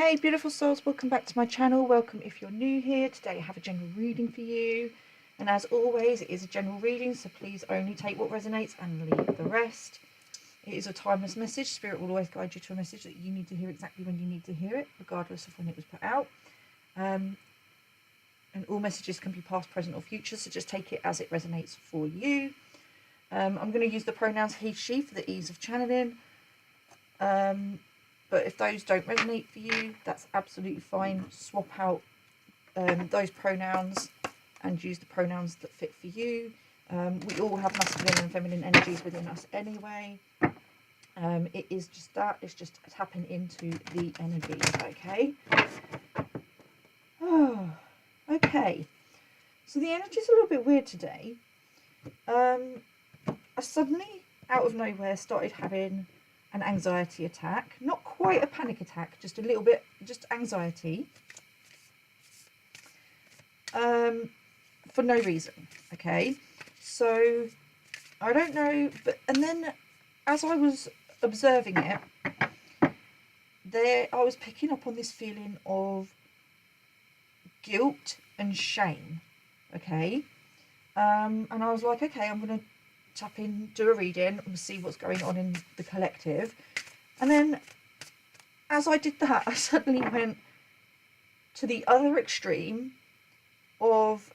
Hey beautiful souls, welcome back to my channel. Welcome if you're new here. Today I have a general reading for you, and as always it is a general reading, so please only take what resonates and leave the rest. It is a timeless message. Spirit will always guide you to a message that you need to hear exactly when you need to hear it, regardless of when it was put out. And all messages can be past, present or future, so just take it as it resonates for you. I'm going to use the pronouns he, she for the ease of channeling. But if those don't resonate for you, that's absolutely fine. Swap out those pronouns and use the pronouns that fit for you. We all have masculine and feminine energies within us anyway. It is just that. It's just tapping into the energies, okay? Oh, okay. So the energy's a little bit weird today. I suddenly, out of nowhere, started having an anxiety attack. Not quite a panic attack, just a little bit, just anxiety. For no reason, okay? So, I don't know, but, and then as I was observing it, I was picking up on this feeling of guilt and shame, okay? And I was like, okay, I'm going to tap in, do a reading and see what's going on in the collective. And then as I did that, I suddenly went to the other extreme of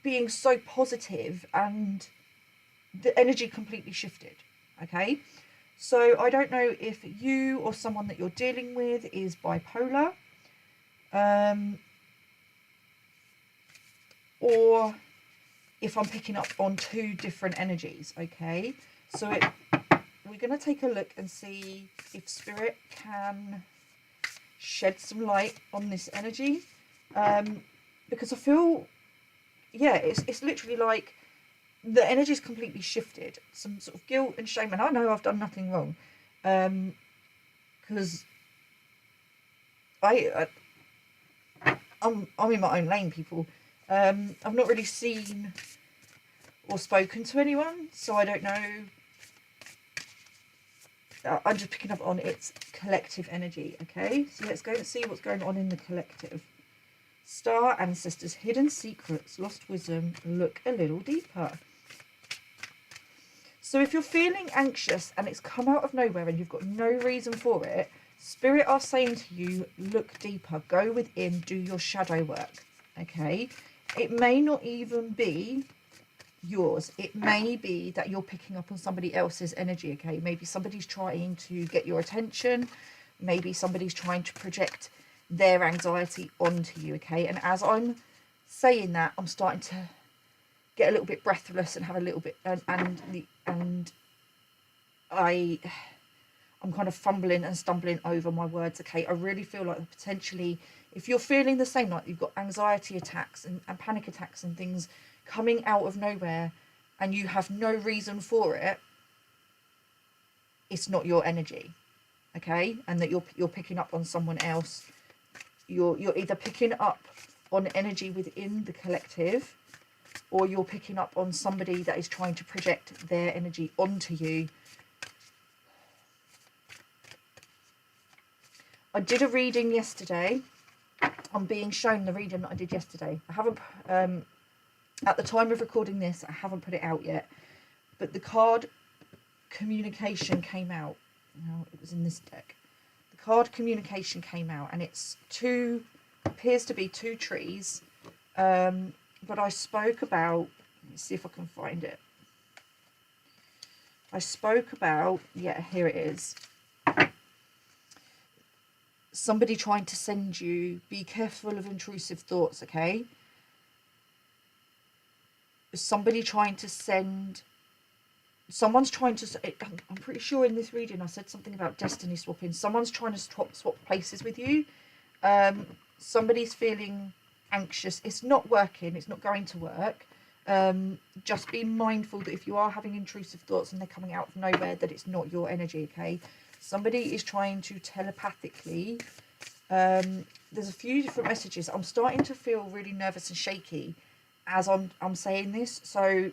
being so positive, and the energy completely shifted, okay? So I don't know if you or someone that you're dealing with is bipolar, or if I'm picking up on two different energies, okay? So we're going to take a look and see if Spirit can shed some light on this energy, because I feel, yeah, it's literally like the energy's completely shifted. Some sort of guilt and shame, and I know I've done nothing wrong, because I'm in my own lane, people. I've not really seen or spoken to anyone, so I don't know. I'm just picking up on its collective energy, okay? So let's go and see what's going on in the collective. Star ancestors, hidden secrets, lost wisdom, look a little deeper. So if you're feeling anxious and it's come out of nowhere and you've got no reason for it, Spirit are saying to you, look deeper, go within, do your shadow work, okay? It may not even be yours. It may be that you're picking up on somebody else's energy, okay? Maybe somebody's trying to get your attention. Maybe somebody's trying to project their anxiety onto you, okay? And as I'm saying that, I'm starting to get a little bit breathless and have a little bit, and I'm kind of fumbling and stumbling over my words, okay? I really feel like potentially, if you're feeling the same, like you've got anxiety attacks and panic attacks and things coming out of nowhere and you have no reason for it, it's not your energy, okay? And that you're picking up on someone else. You're either picking up on energy within the collective, or you're picking up on somebody that is trying to project their energy onto you. I did a reading yesterday. I'm being shown the reading that I did yesterday. I haven't, at the time of recording this, I haven't put it out yet. But the card communication came out. Now, it was in this deck. The card communication came out, and it's appears to be two trees. But I spoke about, let me see if I can find it. I spoke about, yeah, here it is. Somebody trying to send you, be careful of intrusive thoughts, okay? Somebody trying to send, someone's trying to, I'm pretty sure in this reading I said something about destiny swapping. Someone's trying to swap places with you. Somebody's feeling anxious. It's not working. It's not going to work. Just be mindful that if you are having intrusive thoughts and they're coming out of nowhere, that it's not your energy, okay? Somebody is trying to telepathically, there's a few different messages. I'm starting to feel really nervous and shaky as I'm saying this, so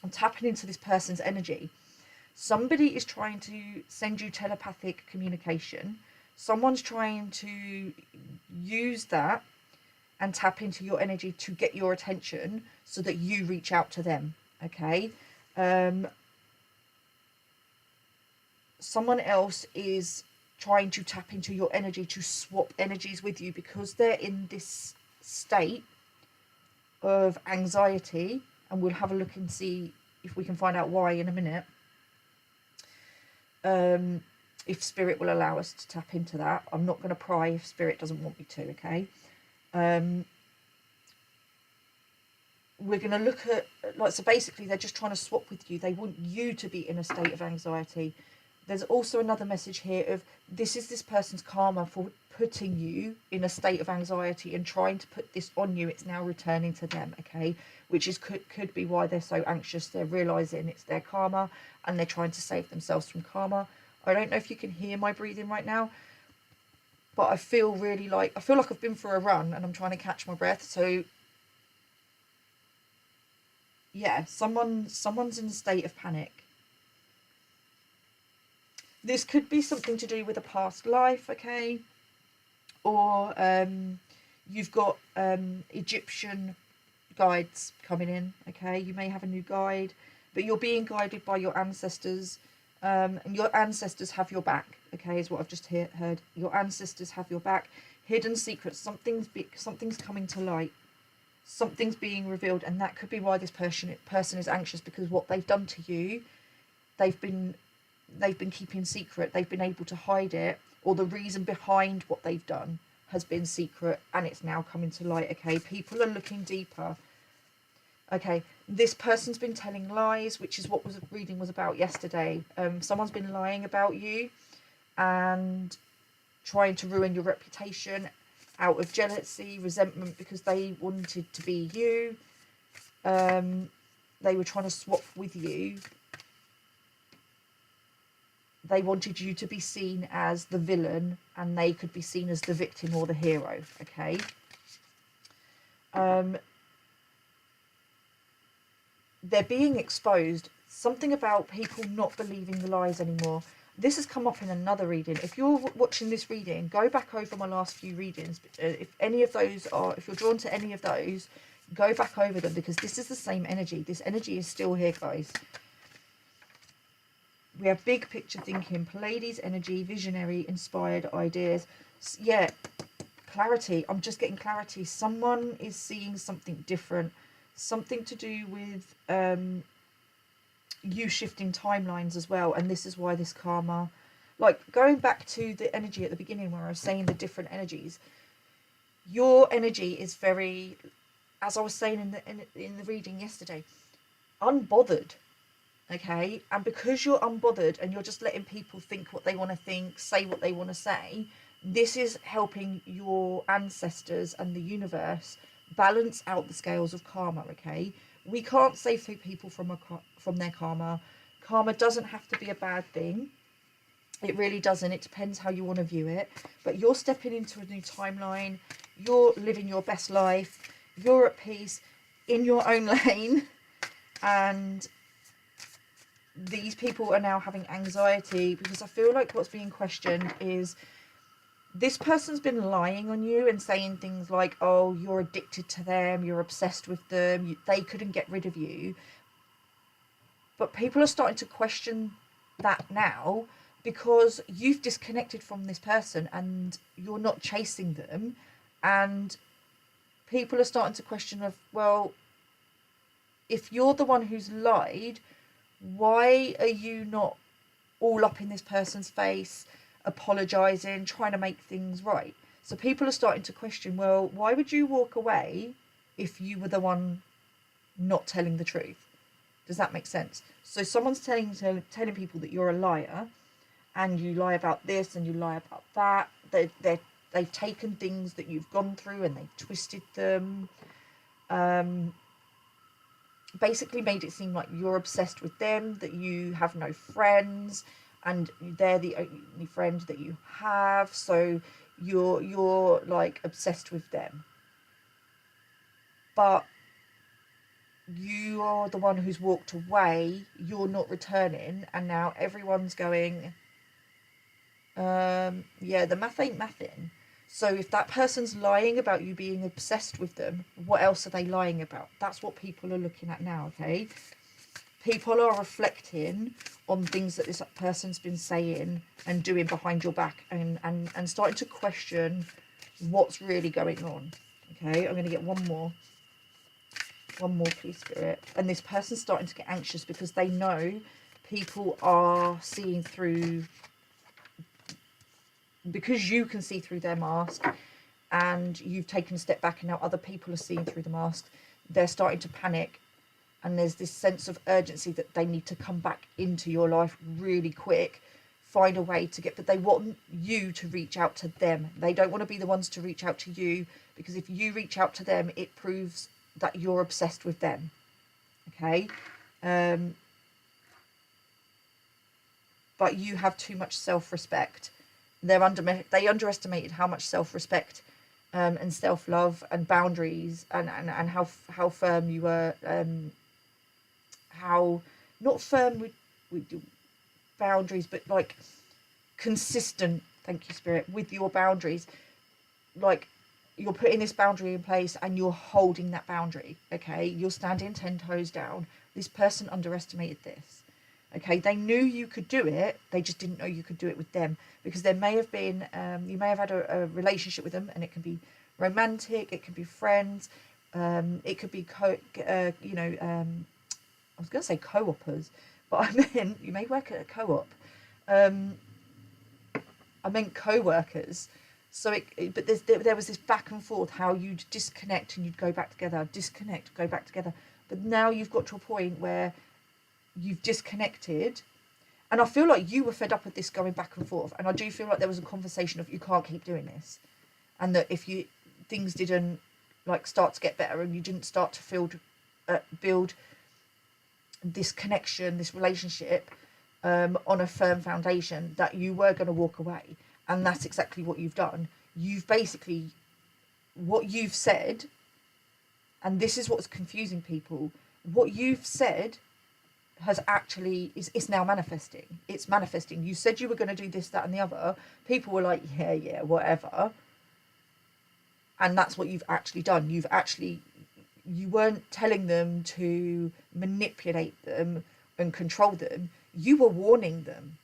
I'm tapping into this person's energy. Somebody is trying to send you telepathic communication. Someone's trying to use that and tap into your energy to get your attention so that you reach out to them. Okay. Someone else is trying to tap into your energy to swap energies with you because they're in this state of anxiety, and we'll have a look and see if we can find out why in a minute. If spirit will allow us to tap into that. I'm not going to pry if spirit doesn't want me to, okay? We're going to look at, like, so basically they're just trying to swap with you. They want you to be in a state of anxiety. There's also another message here of this is this person's karma for putting you in a state of anxiety and trying to put this on you. It's now returning to them, okay? Which is could be why they're so anxious. They're realizing it's their karma and they're trying to save themselves from karma. I don't know if you can hear my breathing right now, but I feel like I've been for a run and I'm trying to catch my breath. So yeah, someone's in a state of panic. This could be something to do with a past life, okay? Or you've got Egyptian guides coming in, okay? You may have a new guide, but you're being guided by your ancestors, and your ancestors have your back, okay, is what I've just heard. Your ancestors have your back. Hidden secrets, something's coming to light. Something's being revealed, and that could be why this person is anxious, because what they've done to you, they've been keeping secret. They've been able to hide it, or the reason behind what they've done has been secret, and it's now coming to light, okay? People are looking deeper. Okay, this person's been telling lies, which is what reading was about yesterday. Someone's been lying about you and trying to ruin your reputation out of jealousy, resentment, because they wanted to be you. They were trying to swap with you. They wanted you to be seen as the villain and they could be seen as the victim or the hero, okay? They're being exposed. Something about people not believing the lies anymore. This has come up in another reading. If you're watching this reading, go back over my last few readings. If you're drawn to any of those, go back over them, because this is the same energy. This energy is still here, guys. We have big picture thinking, Pleiades energy, visionary, inspired ideas. Yeah, clarity. I'm just getting clarity. Someone is seeing something different. Something to do with you shifting timelines as well. And this is why this karma, like going back to the energy at the beginning where I was saying the different energies, your energy is very, as I was saying in the reading yesterday, unbothered. Okay, and because you're unbothered and you're just letting people think what they want to think, say what they want to say, this is helping your ancestors and the universe balance out the scales of karma. Okay, we can't save people from their karma. Karma doesn't have to be a bad thing. It really doesn't. It depends how you want to view it. But you're stepping into a new timeline. You're living your best life. You're at peace in your own lane, and these people are now having anxiety because I feel like what's being questioned is this person's been lying on you and saying things like, oh, you're addicted to them, you're obsessed with them, they couldn't get rid of you. But people are starting to question that now because you've disconnected from this person and you're not chasing them, and people are starting to question of, well, if you're the one who's lied, why are you not all up in this person's face, apologising, trying to make things right? So people are starting to question, well, why would you walk away if you were the one not telling the truth? Does that make sense? So someone's telling people that you're a liar, and you lie about this and you lie about that. They've taken things that you've gone through and they've twisted them. Basically made it seem like you're obsessed with them, that you have no friends and they're the only friend that you have, so you're like obsessed with them. But you are the one who's walked away, you're not returning, and now everyone's going, Yeah, the math ain't mathin'. So if that person's lying about you being obsessed with them, what else are they lying about? That's what people are looking at now, okay? People are reflecting on things that this person's been saying and doing behind your back, and starting to question what's really going on. Okay, I'm going to get one more, please, Spirit. And this person's starting to get anxious because they know people are seeing through, because you can see through their mask, and you've taken a step back and now other people are seeing through the mask. They're starting to panic, and there's this sense of urgency that they need to come back into your life really quick, find a way to get, but they want you to reach out to them. They don't want to be the ones to reach out to you, because if you reach out to them, it proves that you're obsessed with them. Okay? But you have too much self-respect. They underestimated how much self-respect and self-love and boundaries and how firm you were, how not firm with boundaries, but like consistent, thank you, Spirit, with your boundaries. Like, you're putting this boundary in place and you're holding that boundary. Okay, you're standing 10 toes down. This person underestimated this. Okay, they knew you could do it, they just didn't know you could do it with them, because there may have been, you may have had a relationship with them, and it can be romantic, it can be friends, it could be I was going to say co-opers, but I meant you may work at a co-op. I meant co-workers. So but there was this back and forth, how you'd disconnect and you'd go back together, disconnect, go back together. But now you've got to a point where you've disconnected, and I feel like you were fed up with this going back and forth. And I do feel like there was a conversation of, you can't keep doing this, and that if things didn't like start to get better and you didn't start to build this connection, this relationship on a firm foundation, that you were going to walk away. And that's exactly what you've done. You've basically, what you've said, and this is what's confusing people, what you've said has actually, it's now manifesting. It's manifesting. You said you were going to do this, that, and the other. People were like, yeah, whatever. And that's what you've actually done. You weren't telling them to manipulate them and control them. You were warning them.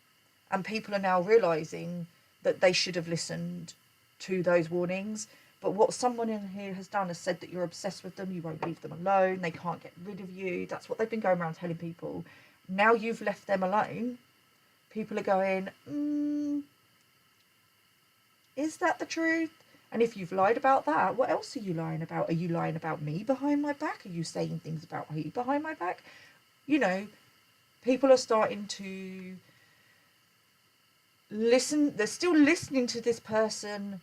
And people are now realizing that they should have listened to those warnings. But what someone in here has done is said that you're obsessed with them, you won't leave them alone, they can't get rid of you. That's what they've been going around telling people. Now you've left them alone, people are going, is that the truth? And if you've lied about that, what else are you lying about? Are you lying about me behind my back? Are you saying things about me behind my back? People are starting to listen. They're still listening to this person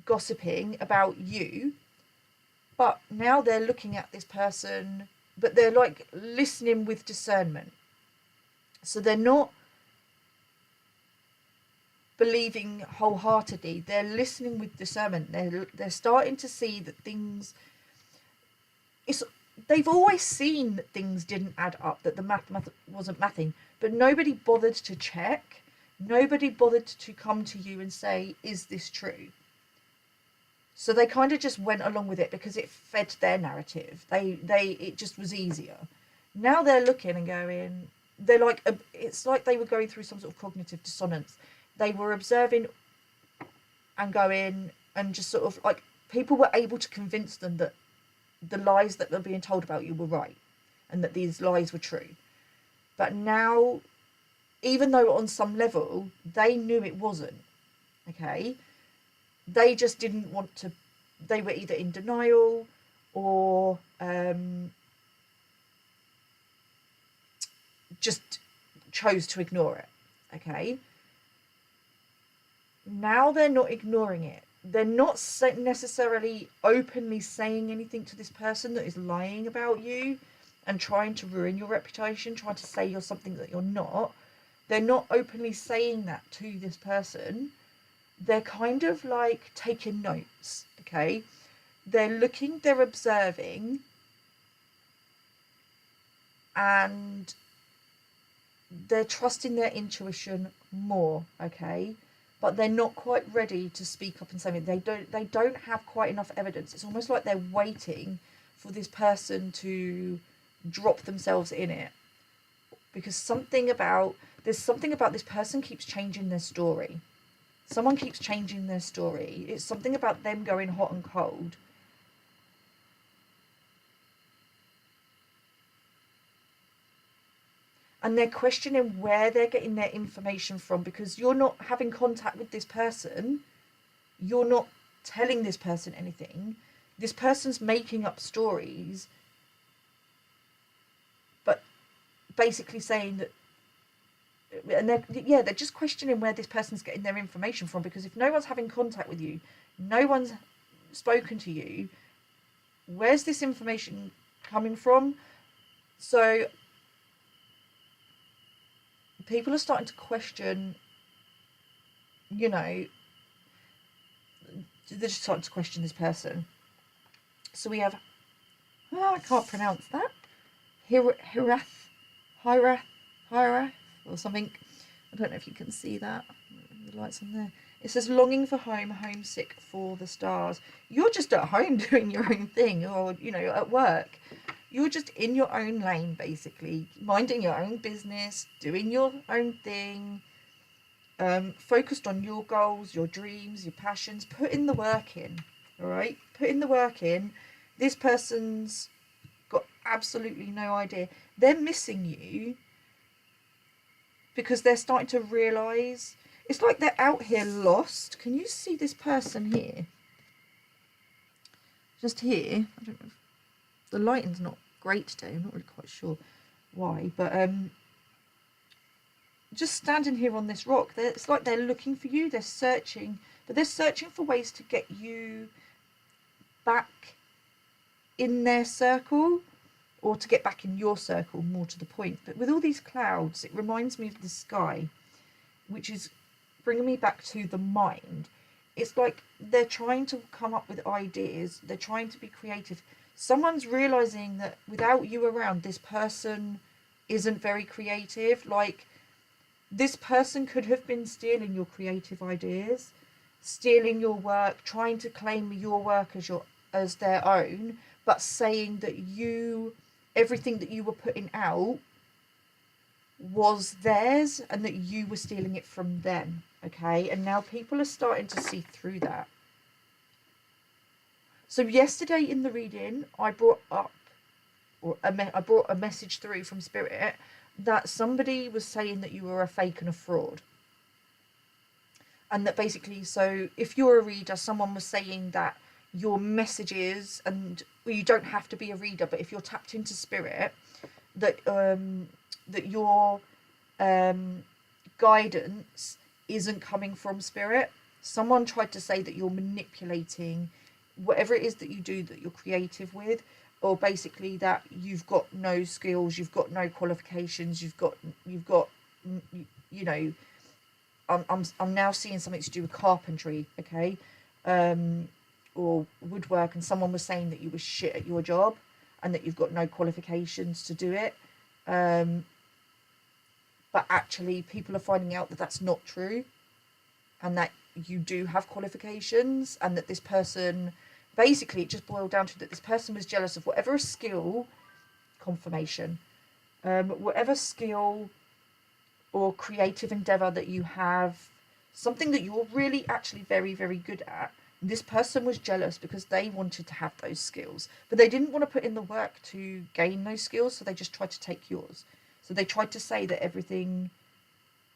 gossiping about you, but now they're looking at this person, but they're like listening with discernment. So they're not believing wholeheartedly, they're listening with discernment. They're starting to see that things, they've always seen that things didn't add up, that the math wasn't mathing, but nobody bothered to check. Nobody bothered to come to you and say, is this true? So they kind of just went along with it because it fed their narrative. It just was easier. Now they're looking and going, they're like, it's like they were going through some sort of cognitive dissonance. They were observing and going, and just sort of like, people were able to convince them that the lies that were being told about you were right, and that these lies were true. But now, even though on some level they knew it wasn't, okay, they just didn't want to, they were either in denial or just chose to ignore it. Okay, now they're not ignoring it. They're not necessarily openly saying anything to this person that is lying about you and trying to ruin your reputation, trying to say you're something that you're not. They're not openly saying that to this person. They're kind of like taking notes, okay? They're looking, they're observing, and they're trusting their intuition more, okay, but they're not quite ready to speak up and say it. They don't have quite enough evidence. It's almost like they're waiting for this person to drop themselves in it, because there's something about this person keeps changing their story. Someone keeps changing their story. It's something about them going hot and cold. And they're questioning where they're getting their information from, because you're not having contact with this person. You're not telling this person anything. This person's making up stories, but basically saying that, and they're just questioning where this person's getting their information from, because if no one's having contact with you, no one's spoken to you, where's this information coming from? So people are starting to question, they're just starting to question this person. So we have, I can't pronounce that, Hirath, or something. I don't know if you can see that. The light's on there. It says longing for home, homesick for the stars. You're just at home doing your own thing, or at work. You're just in your own lane, basically, minding your own business, doing your own thing, focused on your goals, your dreams, your passions, putting the work in, all right? Putting the work in. This person's got absolutely no idea. They're missing you because they're starting to realise, it's like they're out here lost. Can you see this person here? Just here. I don't know if the lighting's not great today. I'm not really quite sure why, but just standing here on this rock, it's like they're looking for you. They're searching, but they're searching for ways to get you back in their circle, or to get back in your circle, more to the point. But with all these clouds, it reminds me of the sky, which is bringing me back to the mind. It's like they're trying to come up with ideas. They're trying to be creative. Someone's realizing that without you around, this person isn't very creative. Like, this person could have been stealing your creative ideas, stealing your work, trying to claim your work as their own, but saying that everything that you were putting out was theirs and that you were stealing it from them. Okay, and now people are starting to see through that. So yesterday in the reading, I brought a message through from Spirit that somebody was saying that you were a fake and a fraud. And that basically, so if you're a reader, someone was saying that your messages, and you don't have to be a reader, but if you're tapped into Spirit, that your guidance isn't coming from Spirit. Someone tried to say that you're manipulating whatever it is that you do, that you're creative with, or basically that you've got no skills, you've got no qualifications, you've got I'm now seeing something to do with carpentry, okay, or woodwork, and someone was saying that you were shit at your job and that you've got no qualifications to do it, but actually people are finding out that that's not true, and that you do have qualifications, and that this person, basically it just boiled down to that this person was jealous of whatever skill, confirmation, whatever skill or creative endeavour that you have, something that you're really actually very, very good at. This person was jealous because they wanted to have those skills, but they didn't want to put in the work to gain those skills, so they just tried to take yours. So they tried to say that everything...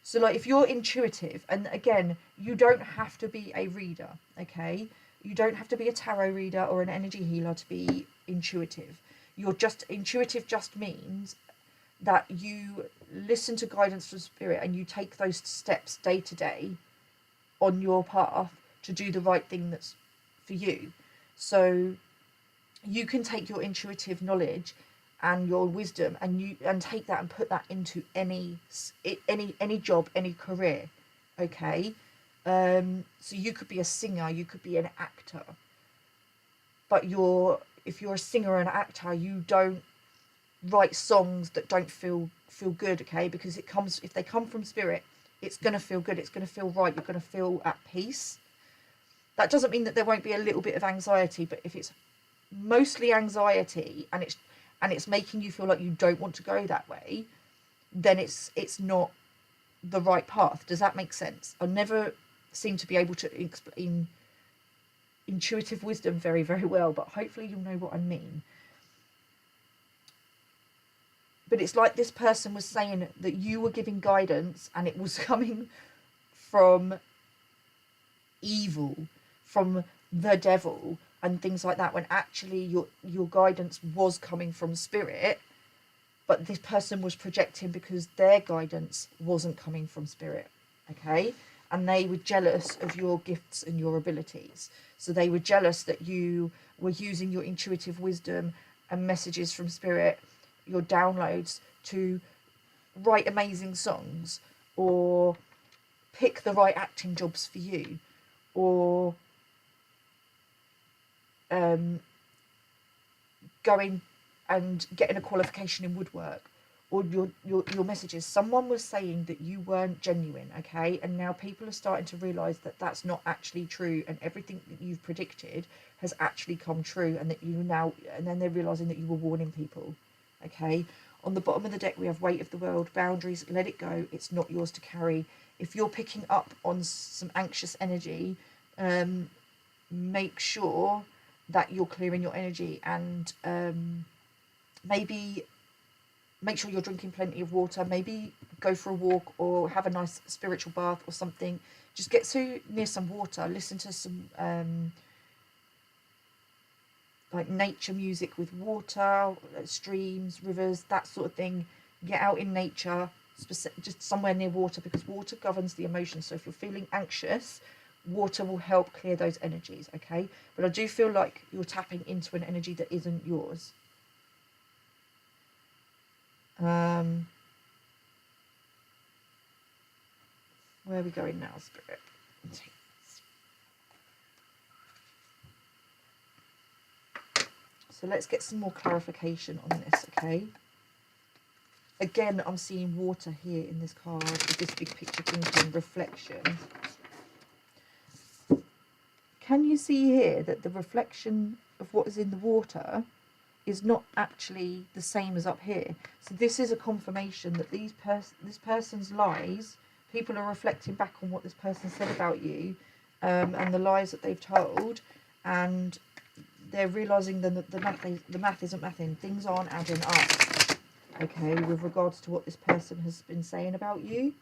So, like, if you're intuitive, and again, you don't have to be a reader, okay? You don't have to be a tarot reader or an energy healer to be intuitive. Intuitive just means that you listen to guidance from Spirit and you take those steps day to day on your path to do the right thing that's for you. So you can take your intuitive knowledge and your wisdom and take that and put that into any job, any career, okay? So you could be a singer, you could be an actor, but if you're a singer or an actor, you don't write songs that don't feel good, okay? Because if they come from Spirit, It's going to feel good. It's going to feel right. You're going to feel at peace. That doesn't mean that there won't be a little bit of anxiety, but if it's mostly anxiety and it's making you feel like you don't want to go that way, then it's not the right path. Does that make sense? I never seem to be able to explain intuitive wisdom very, very well, but hopefully you'll know what I mean. But it's like this person was saying that you were giving guidance and it was coming from evil, from the devil and things like that, when actually your guidance was coming from spirit, but this person was projecting because their guidance wasn't coming from spirit, okay? And they were jealous of your gifts and your abilities. So they were jealous that you were using your intuitive wisdom and messages from spirit, your downloads, to write amazing songs or pick the right acting jobs for you, or going and getting a qualification in woodwork, or your messages. Someone was saying that you weren't genuine, okay? And now people are starting to realize that that's not actually true, and everything that you've predicted has actually come true, and that you now, and then they're realizing that you were warning people, okay? On the bottom of the deck, we have weight of the world, boundaries, let it go. It's not yours to carry. If you're picking up on some anxious energy, make sure that you're clearing your energy, and maybe make sure you're drinking plenty of water. Maybe go for a walk or have a nice spiritual bath or something. Just get near some water, listen to some like nature music with water, streams, rivers, that sort of thing. Get out in nature, just somewhere near water, because water governs the emotions. So if you're feeling anxious, water will help clear those energies, okay? But I do feel like you're tapping into an energy that isn't yours. Where are we going now, Spirit? So let's get some more clarification on this, okay? Again, I'm seeing water here in this card with this big picture thinking reflection. Can you see here that the reflection of what is in the water is not actually the same as up here? So this is a confirmation that this person's lies, people are reflecting back on what this person said about you, and the lies that they've told, and they're realising that the math isn't mathing. Things aren't adding up, okay, with regards to what this person has been saying about you.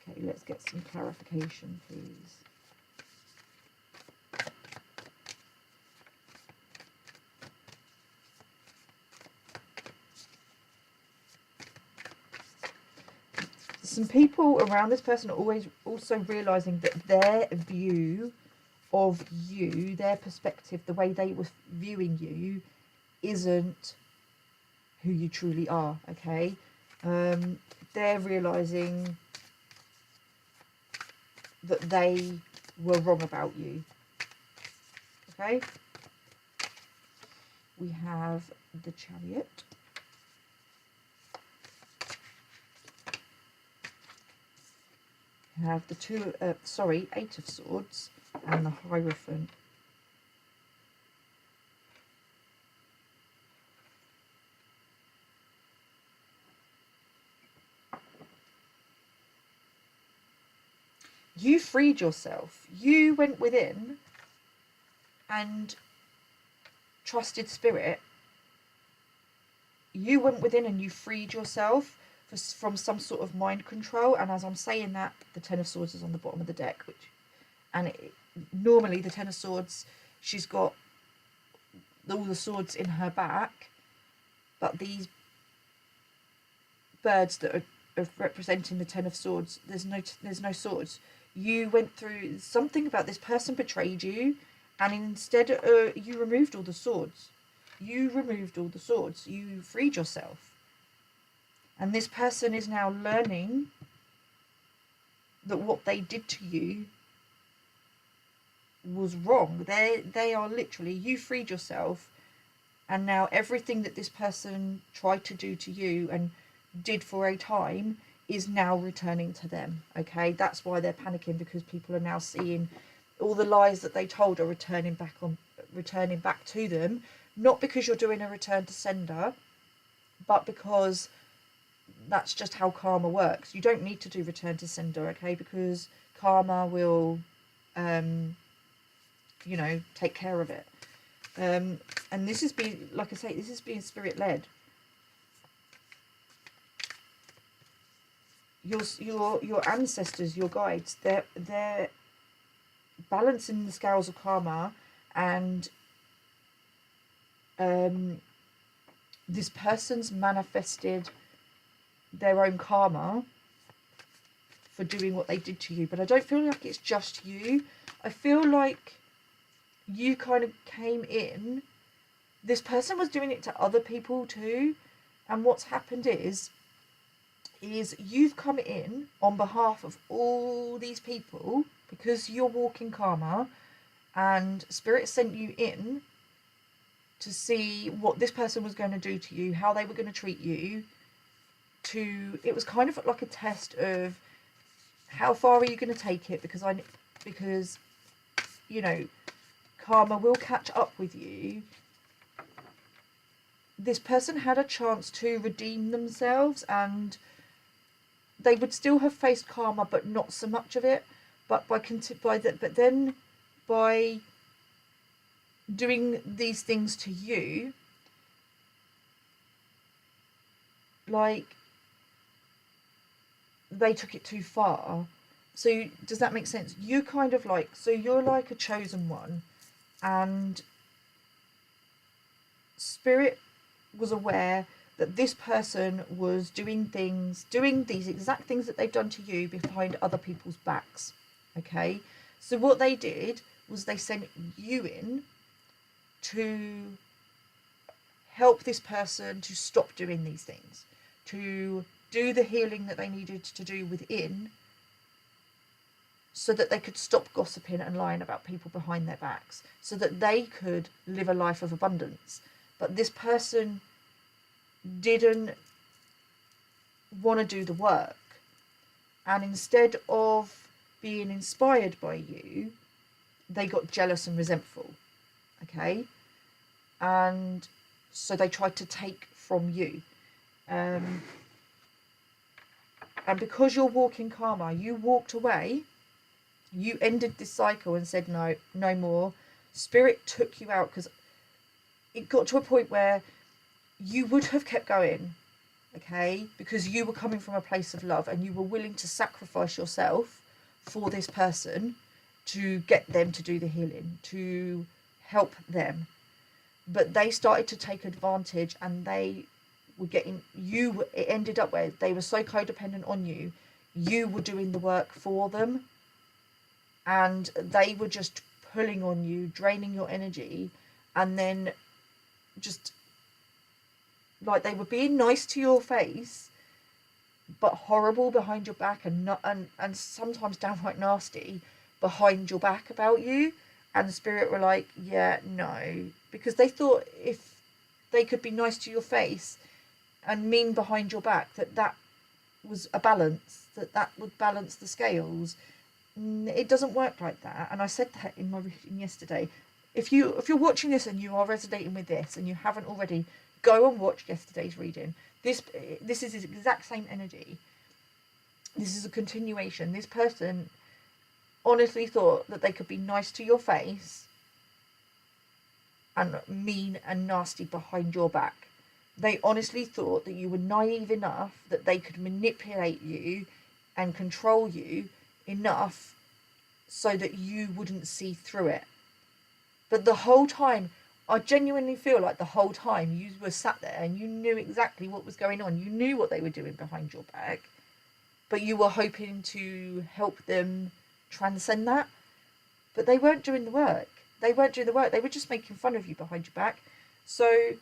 Okay, let's get some clarification, please. Some people around this person are always also realising that their view of you, their perspective, the way they were viewing you, isn't who you truly are, okay? They're realising that they were wrong about you, okay? We have the Chariot. We have the Eight of Swords and the Hierophant. You freed yourself. You went within and trusted spirit. You went within and you freed yourself from some sort of mind control. And as I'm saying that, the Ten of Swords is on the bottom of the deck, normally the Ten of Swords, she's got all the swords in her back, but these birds that are representing the Ten of Swords, there's no swords. You went through something about this person betrayed you, and instead you removed all the swords. You removed all the swords. You freed yourself. And this person is now learning that what they did to you was wrong. They are literally, you freed yourself, And now everything that this person tried to do to you and did for a time is now returning to them. Okay, that's why they're panicking, because people are now seeing all the lies that they told are returning back to them. Not because you're doing a return to sender, but because that's just how karma works. You don't need to do return to sender, okay? Because karma will, take care of it. And this is being, like I say, this is being spirit led. Your ancestors, your guides, they're balancing the scales of karma, and this person's manifested their own karma for doing what they did to you. But I don't feel like it's just you. I feel like you kind of came in. This person was doing it to other people too. And what's happened is you've come in on behalf of all these people because you're walking karma, and Spirit sent you in to see what this person was going to do to you, how they were going to treat you. It was kind of like a test of how far are you going to take it, because karma will catch up with you. This person had a chance to redeem themselves, and they would still have faced karma, but not so much of it. But by doing these things to you, like, they took it too far. So does that make sense? You kind of like, so you're like a chosen one, and Spirit was aware that this person was doing these exact things that they've done to you behind other people's backs. Okay, so what they did was they sent you in to help this person to stop doing these things, to do the healing that they needed to do within, so that they could stop gossiping and lying about people behind their backs, so that they could live a life of abundance. But this person didn't want to do the work, and instead of being inspired by you, they got jealous and resentful. Okay, and so they tried to take from you, and because you're walking karma, you walked away. You ended this cycle and said no more. Spirit took you out, because it got to a point where you would have kept going, okay, because you were coming from a place of love and you were willing to sacrifice yourself for this person to get them to do the healing, to help them. But they started to take advantage, and they were it ended up where they were so codependent on you. You were doing the work for them, and they were just pulling on you, draining your energy, and then just like they were being nice to your face, but horrible behind your back, and sometimes downright nasty behind your back about you. And the Spirit were like, yeah, no, because they thought if they could be nice to your face and mean behind your back, that was a balance, that would balance the scales. It doesn't work like that. And I said that in my reading yesterday. If you're watching this and you are resonating with this and you haven't already, go and watch yesterday's reading. This is the exact same energy. This is a continuation. This person honestly thought that they could be nice to your face and mean and nasty behind your back. They honestly thought that you were naive enough that they could manipulate you and control you enough so that you wouldn't see through it. But the whole time, I genuinely feel like the whole time you were sat there and you knew exactly what was going on. You knew what they were doing behind your back, but you were hoping to help them transcend that. But they weren't doing the work. They were just making fun of you behind your back. So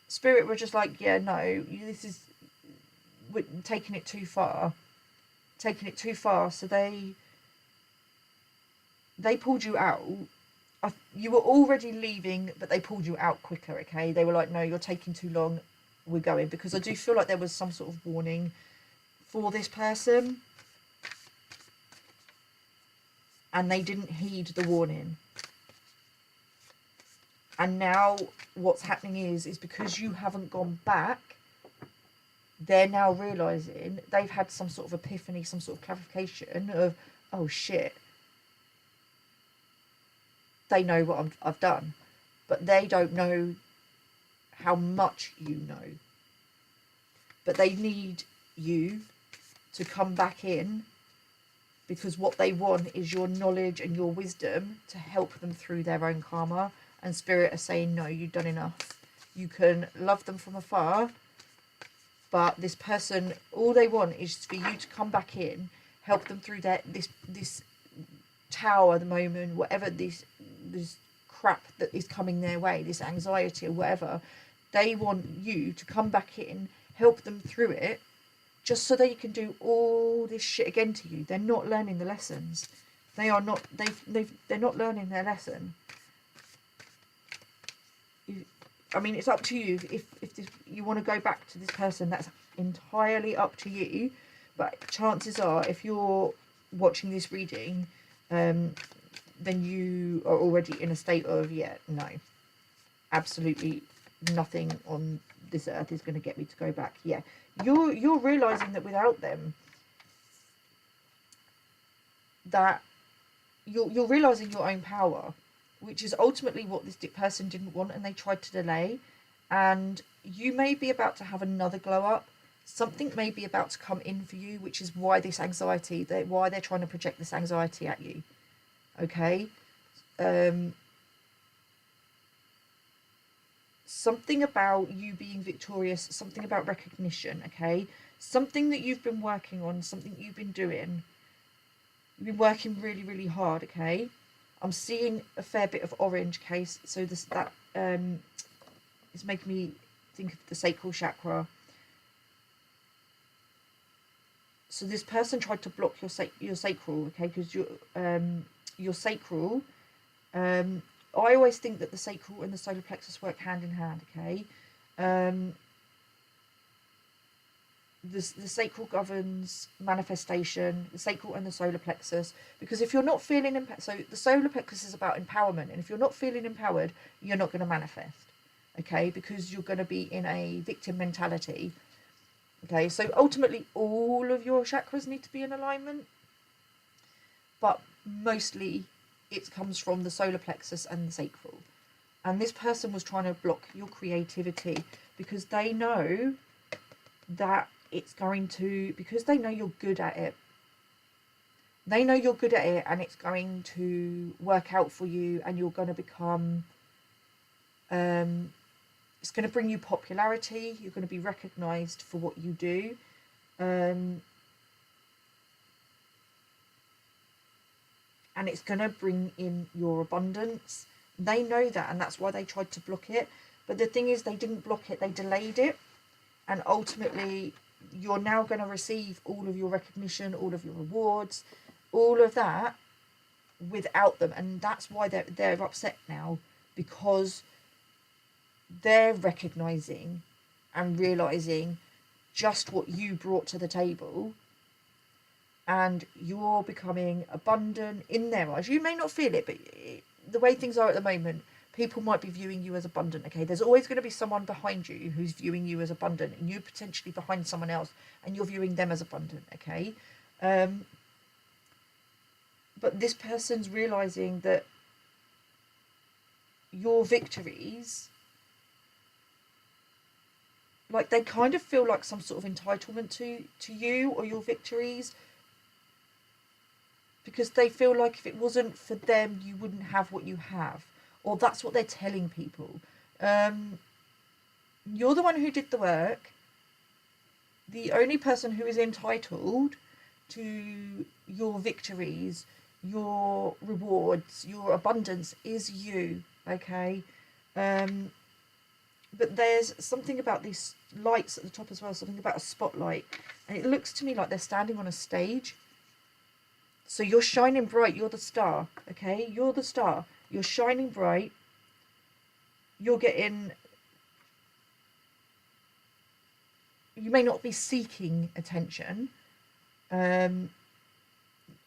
Spirit were just like, yeah, no, we're taking it too far. So they pulled you out, you were already leaving, but they pulled you out quicker, okay? They were like, no, you're taking too long, we're going. Because I do feel like there was some sort of warning for this person, and they didn't heed the warning. And now what's happening is because you haven't gone back, they're now realising, they've had some sort of epiphany, some sort of clarification of, oh shit, they know what I've done, but they don't know how much you know. But they need you to come back in, because what they want is your knowledge and your wisdom to help them through their own karma. And Spirit are saying, no, you've done enough. You can love them from afar, but this person, all they want is for you to come back in, help them through this tower at the moment, whatever this crap that is coming their way, this anxiety or whatever. They want you to come back in, help them through it, just so they can do all this shit again to you. They're not learning the lessons. They are not. They're not learning their lesson. I mean, it's up to you. If you want to go back to this person, that's entirely up to you. But chances are, if you're watching this reading, then you are already in a state of, yeah, no, absolutely nothing on this earth is going to get me to go back. Yeah, you're realizing that without them, that you're realizing your own power, which is ultimately what this person didn't want, and they tried to delay. And you may be about to have another glow up. Something may be about to come in for you, which is why this anxiety, why they're trying to project this anxiety at you. Okay? Something about you being victorious, something about recognition, okay? Something that you've been working on, something you've been doing. You've been working really, really hard, okay? I'm seeing a fair bit of orange, case, so that is making me think of the sacral chakra. So this person tried to block your sacral, okay? Because your sacral, I always think that the sacral and the solar plexus work hand in hand, okay? The sacral governs manifestation, the sacral and the solar plexus, because if you're not feeling so the solar plexus is about empowerment, and if you're not feeling empowered, you're not going to manifest, okay? Because you're going to be in a victim mentality, okay? So ultimately all of your chakras need to be in alignment, but mostly it comes from the solar plexus and the sacral. And this person was trying to block your creativity because they know that it's going to, because they know you're good at it. They know you're good at it, and it's going to work out for you, and you're going to become, it's going to bring you popularity. You're going to be recognized for what you do. And it's going to bring in your abundance. They know that, and that's why they tried to block it. But the thing is, they didn't block it, they delayed it. And ultimately, you're now going to receive all of your recognition, all of your rewards, all of that without them. And that's why they're upset now, because they're recognizing and realizing just what you brought to the table, and you're becoming abundant in their eyes. You may not feel it, but the way things are at the moment, people might be viewing you as abundant, okay? There's always going to be someone behind you who's viewing you as abundant, and you're potentially behind someone else and you're viewing them as abundant, okay? But this person's realizing that your victories, like, they kind of feel like some sort of entitlement to you or your victories, because they feel like if it wasn't for them, you wouldn't have what you have. Or that's what they're telling people. You're the one who did the work. The only person who is entitled to your victories, your rewards, your abundance is you, okay? But there's something about these lights at the top as well, something about a spotlight. And it looks to me like they're standing on a stage. So you're shining bright, you're the star, okay? You're the star. You're shining bright. You're getting... You may not be seeking attention and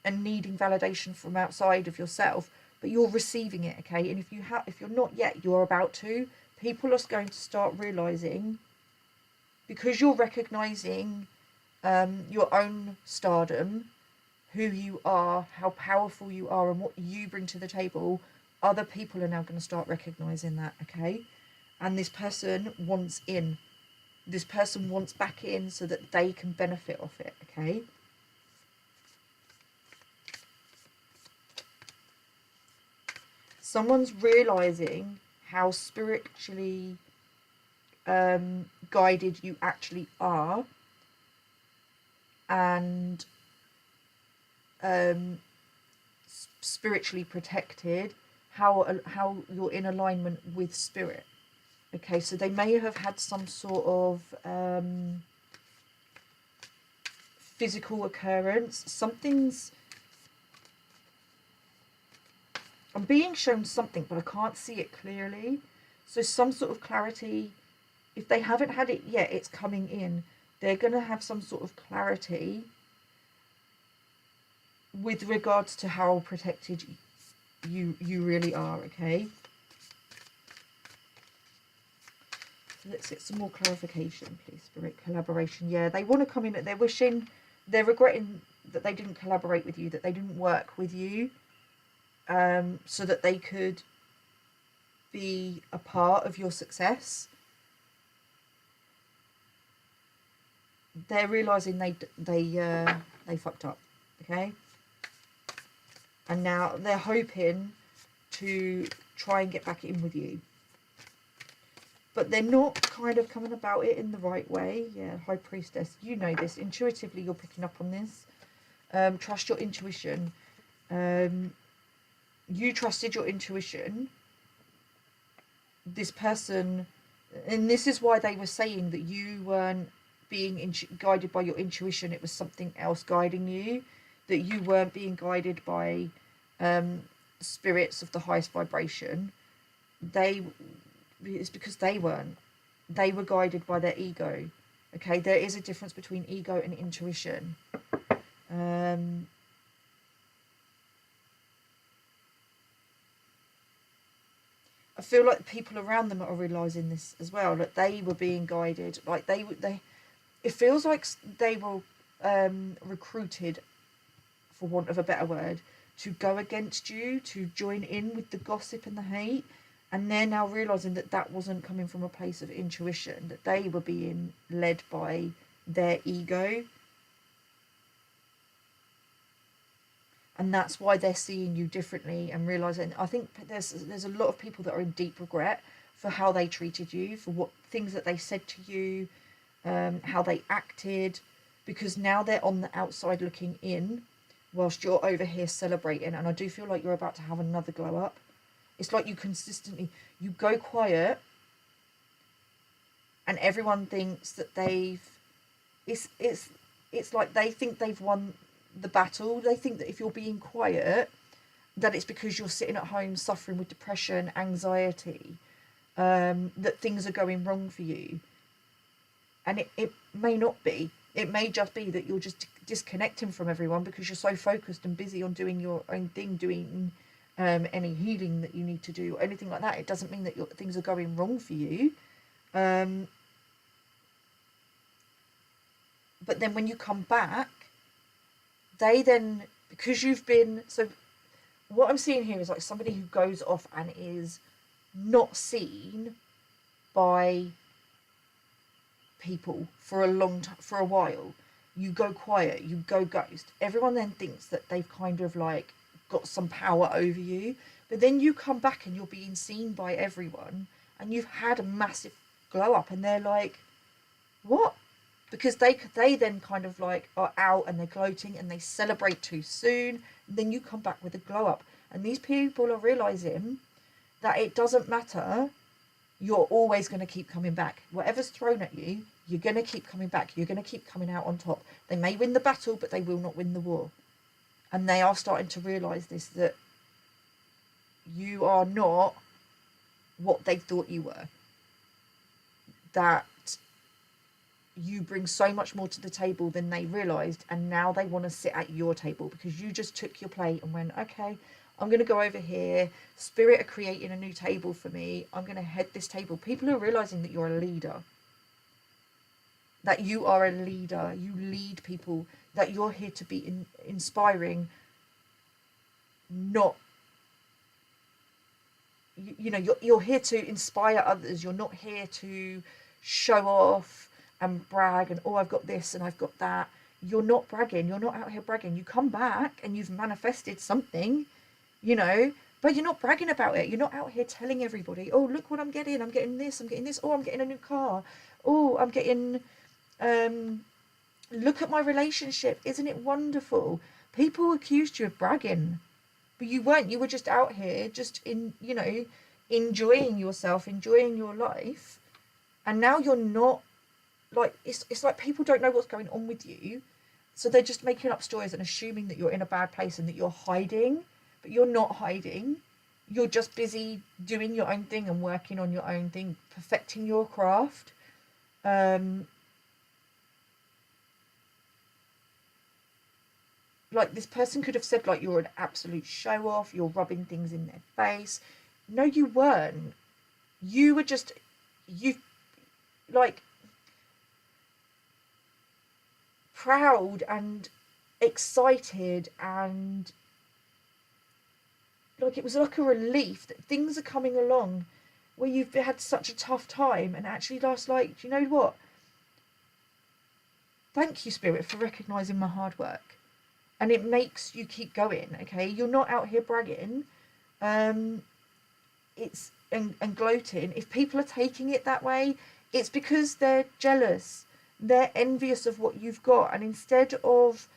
needing validation from outside of yourself, but you're receiving it, okay? And if you're not yet, you're about to. People are going to start realizing, because you're recognizing your own stardom, who you are, how powerful you are, and what you bring to the table. Other people are now going to start recognizing that, okay? And this person wants in. This person wants back in so that they can benefit off it, okay? Someone's realizing how spiritually guided you actually are, and spiritually protected, how you're in alignment with spirit. Okay, so they may have had some sort of physical occurrence. I'm being shown something, but I can't see it clearly. So some sort of clarity. If they haven't had it yet, it's coming in. They're going to have some sort of clarity with regards to how protected you really are, okay? So let's get some more clarification, please, Spirit. Collaboration. Yeah, they want to come in. They're wishing, they're regretting that they didn't collaborate with you, that they didn't work with you, so that they could be a part of your success. They're realizing they fucked up, okay? And now they're hoping to try and get back in with you. But they're not kind of coming about it in the right way. Yeah, High Priestess. You know this. Intuitively, you're picking up on this. Trust your intuition. You trusted your intuition. This person... And this is why they were saying that you weren't being guided by your intuition. It was something else guiding you. That you weren't being guided by spirits of the highest vibration. It's because they weren't. They were guided by their ego. Okay, there is a difference between ego and intuition. I feel like the people around them are realizing this as well. That they were being guided. Like they. It feels like they were recruited, for want of a better word, to go against you, to join in with the gossip and the hate. And they're now realising that that wasn't coming from a place of intuition, that they were being led by their ego. And that's why they're seeing you differently and realising... I think there's a lot of people that are in deep regret for how they treated you, for what things that they said to you, how they acted, because now they're on the outside looking in whilst you're over here celebrating. And I do feel like you're about to have another glow up. It's like you consistently, you go quiet and everyone thinks that it's like they think they've won the battle. They think that if you're being quiet, that it's because you're sitting at home suffering with depression, anxiety, that things are going wrong for you. And it may not be. It may just be that you're just disconnecting from everyone because you're so focused and busy on doing your own thing, doing any healing that you need to do, or anything like that. It doesn't mean that things are going wrong for you. But then when you come back, they then, because you've been... So what I'm seeing here is like somebody who goes off and is not seen by people for a long time, for a while. You go quiet, you go ghost. Everyone then thinks that they've kind of like got some power over you, but then you come back and you're being seen by everyone and you've had a massive glow up, and they're like, what? Because they then kind of like are out and they're gloating and they celebrate too soon, and then you come back with a glow up, and these people are realizing that it doesn't matter. You're always going to keep coming back. Whatever's thrown at you, you're going to keep coming back. You're going to keep coming out on top. They may win the battle, but they will not win the war. And they are starting to realise this, that you are not what they thought you were. That you bring so much more to the table than they realised, and now they want to sit at your table because you just took your plate and went, okay, I'm going to go over here. Spirit are creating a new table for me. I'm going to head this table. People are realising that you're a leader. That you are a leader. You lead people. That you're here to be inspiring, not, you know, you're here to inspire others. You're not here to show off and brag and, oh, I've got this and I've got that. You're not bragging. You're not out here bragging. You come back and you've manifested something, you know, but you're not bragging about it. You're not out here telling everybody, oh, look what I'm getting. I'm getting this. I'm getting this. Oh, I'm getting a new car. Oh, I'm getting, look at my relationship. Isn't it wonderful? People accused you of bragging, but you weren't. You were just out here, just you know, enjoying yourself, enjoying your life. And now you're not, like, it's like people don't know what's going on with you, so they're just making up stories and assuming that you're in a bad place and that you're hiding, but you're not hiding. You're just busy doing your own thing and working on your own thing, perfecting your craft. Like, this person could have said, like, you're an absolute show off, you're rubbing things in their face. No, you weren't. You were just, you, like, proud and excited, and like, it was like a relief that things are coming along where you've had such a tough time, and actually just like, do you know what? Thank you, Spirit, for recognizing my hard work. And it makes you keep going, okay? You're not out here bragging. It's and gloating. If people are taking it that way, it's because they're jealous. They're envious of what you've got. And instead of,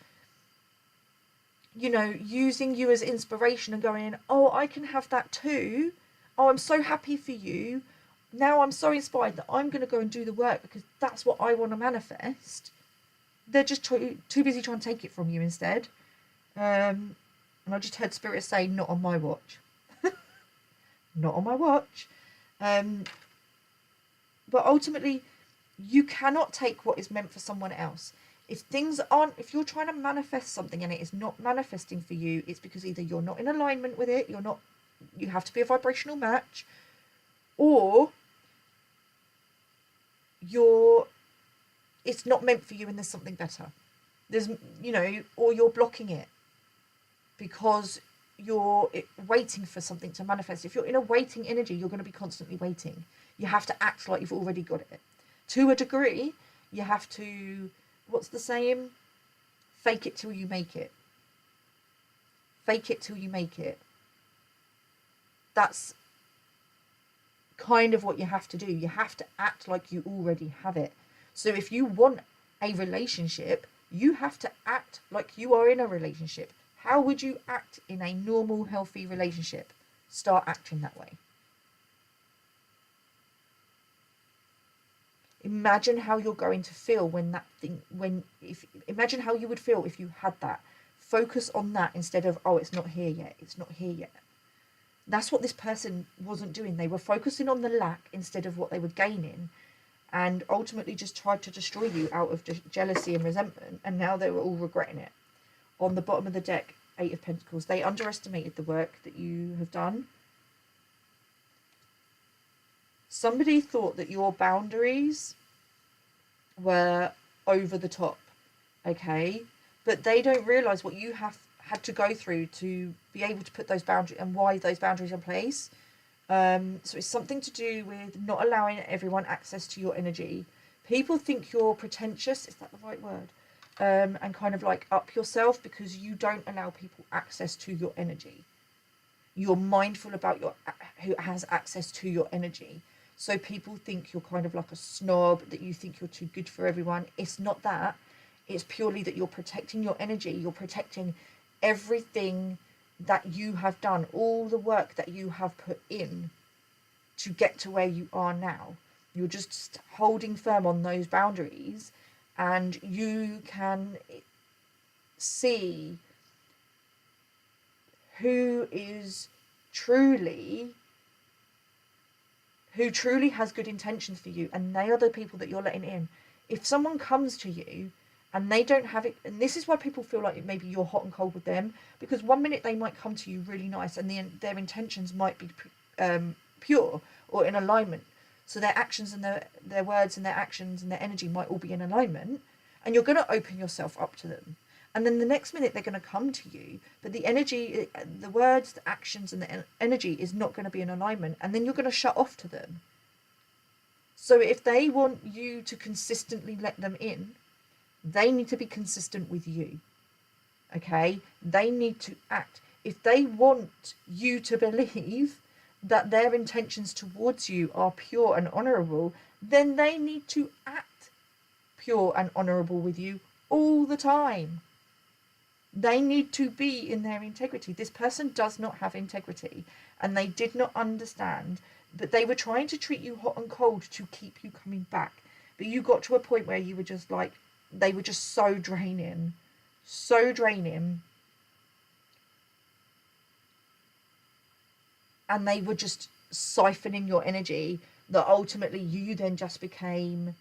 you know, using you as inspiration and going, oh, I can have that too. Oh, I'm so happy for you. Now I'm so inspired that I'm going to go and do the work because that's what I want to manifest. They're just too busy trying to take it from you instead. And I just heard Spirit say, not on my watch. Not on my watch. But ultimately, you cannot take what is meant for someone else. If you're trying to manifest something and it is not manifesting for you, it's because either you're not in alignment with it, you have to be a vibrational match, or it's not meant for you and there's something better. There's, you know, or you're blocking it because you're waiting for something to manifest. If you're in a waiting energy, you're going to be constantly waiting. You have to act like you've already got it. To a degree, you have to, what's the saying? Fake it till you make it. Fake it till you make it. That's kind of what you have to do. You have to act like you already have it. So if you want a relationship, you have to act like you are in a relationship. How would you act in a normal, healthy relationship? Start acting that way. Imagine how you're going to feel imagine how you would feel if you had that. Focus on that instead of, oh, it's not here yet. It's not here yet. That's what this person wasn't doing. They were focusing on the lack instead of what they were gaining, and ultimately just tried to destroy you out of jealousy and resentment, and now they were all regretting it. On the bottom of the deck, 8 of Pentacles. They underestimated the work that you have done. Somebody thought that your boundaries were over the top, okay? But they don't realise what you have had to go through to be able to put those boundaries, and why those boundaries are in place. So it's something to do with not allowing everyone access to your energy. People think you're pretentious, is that the right word? And kind of like up yourself because you don't allow people access to your energy. You're mindful about who has access to your energy. So people think you're kind of like a snob, that you think you're too good for everyone. It's not that. It's purely that you're protecting your energy. You're protecting everything that you have done, all the work that you have put in to get to where you are now. You're just holding firm on those boundaries, and you can see who is truly has good intentions for you, and they are the people that you're letting in. If someone comes to you and they don't have it, and this is why people feel like maybe you're hot and cold with them, because one minute they might come to you really nice and their intentions might be pure or in alignment, so their actions and their words and their actions and their energy might all be in alignment, and you're going to open yourself up to them. And then the next minute they're going to come to you, but the energy, the words, the actions and the energy is not going to be in alignment, and then you're going to shut off to them. So if they want you to consistently let them in, they need to be consistent with you. Okay? They need to act. If they want you to believe that their intentions towards you are pure and honourable, then they need to act pure and honourable with you all the time. They need to be in their integrity. This person does not have integrity, and they did not understand that they were trying to treat you hot and cold to keep you coming back. But you got to a point where you were just like, they were just so draining. And they were just siphoning your energy, that ultimately you then just became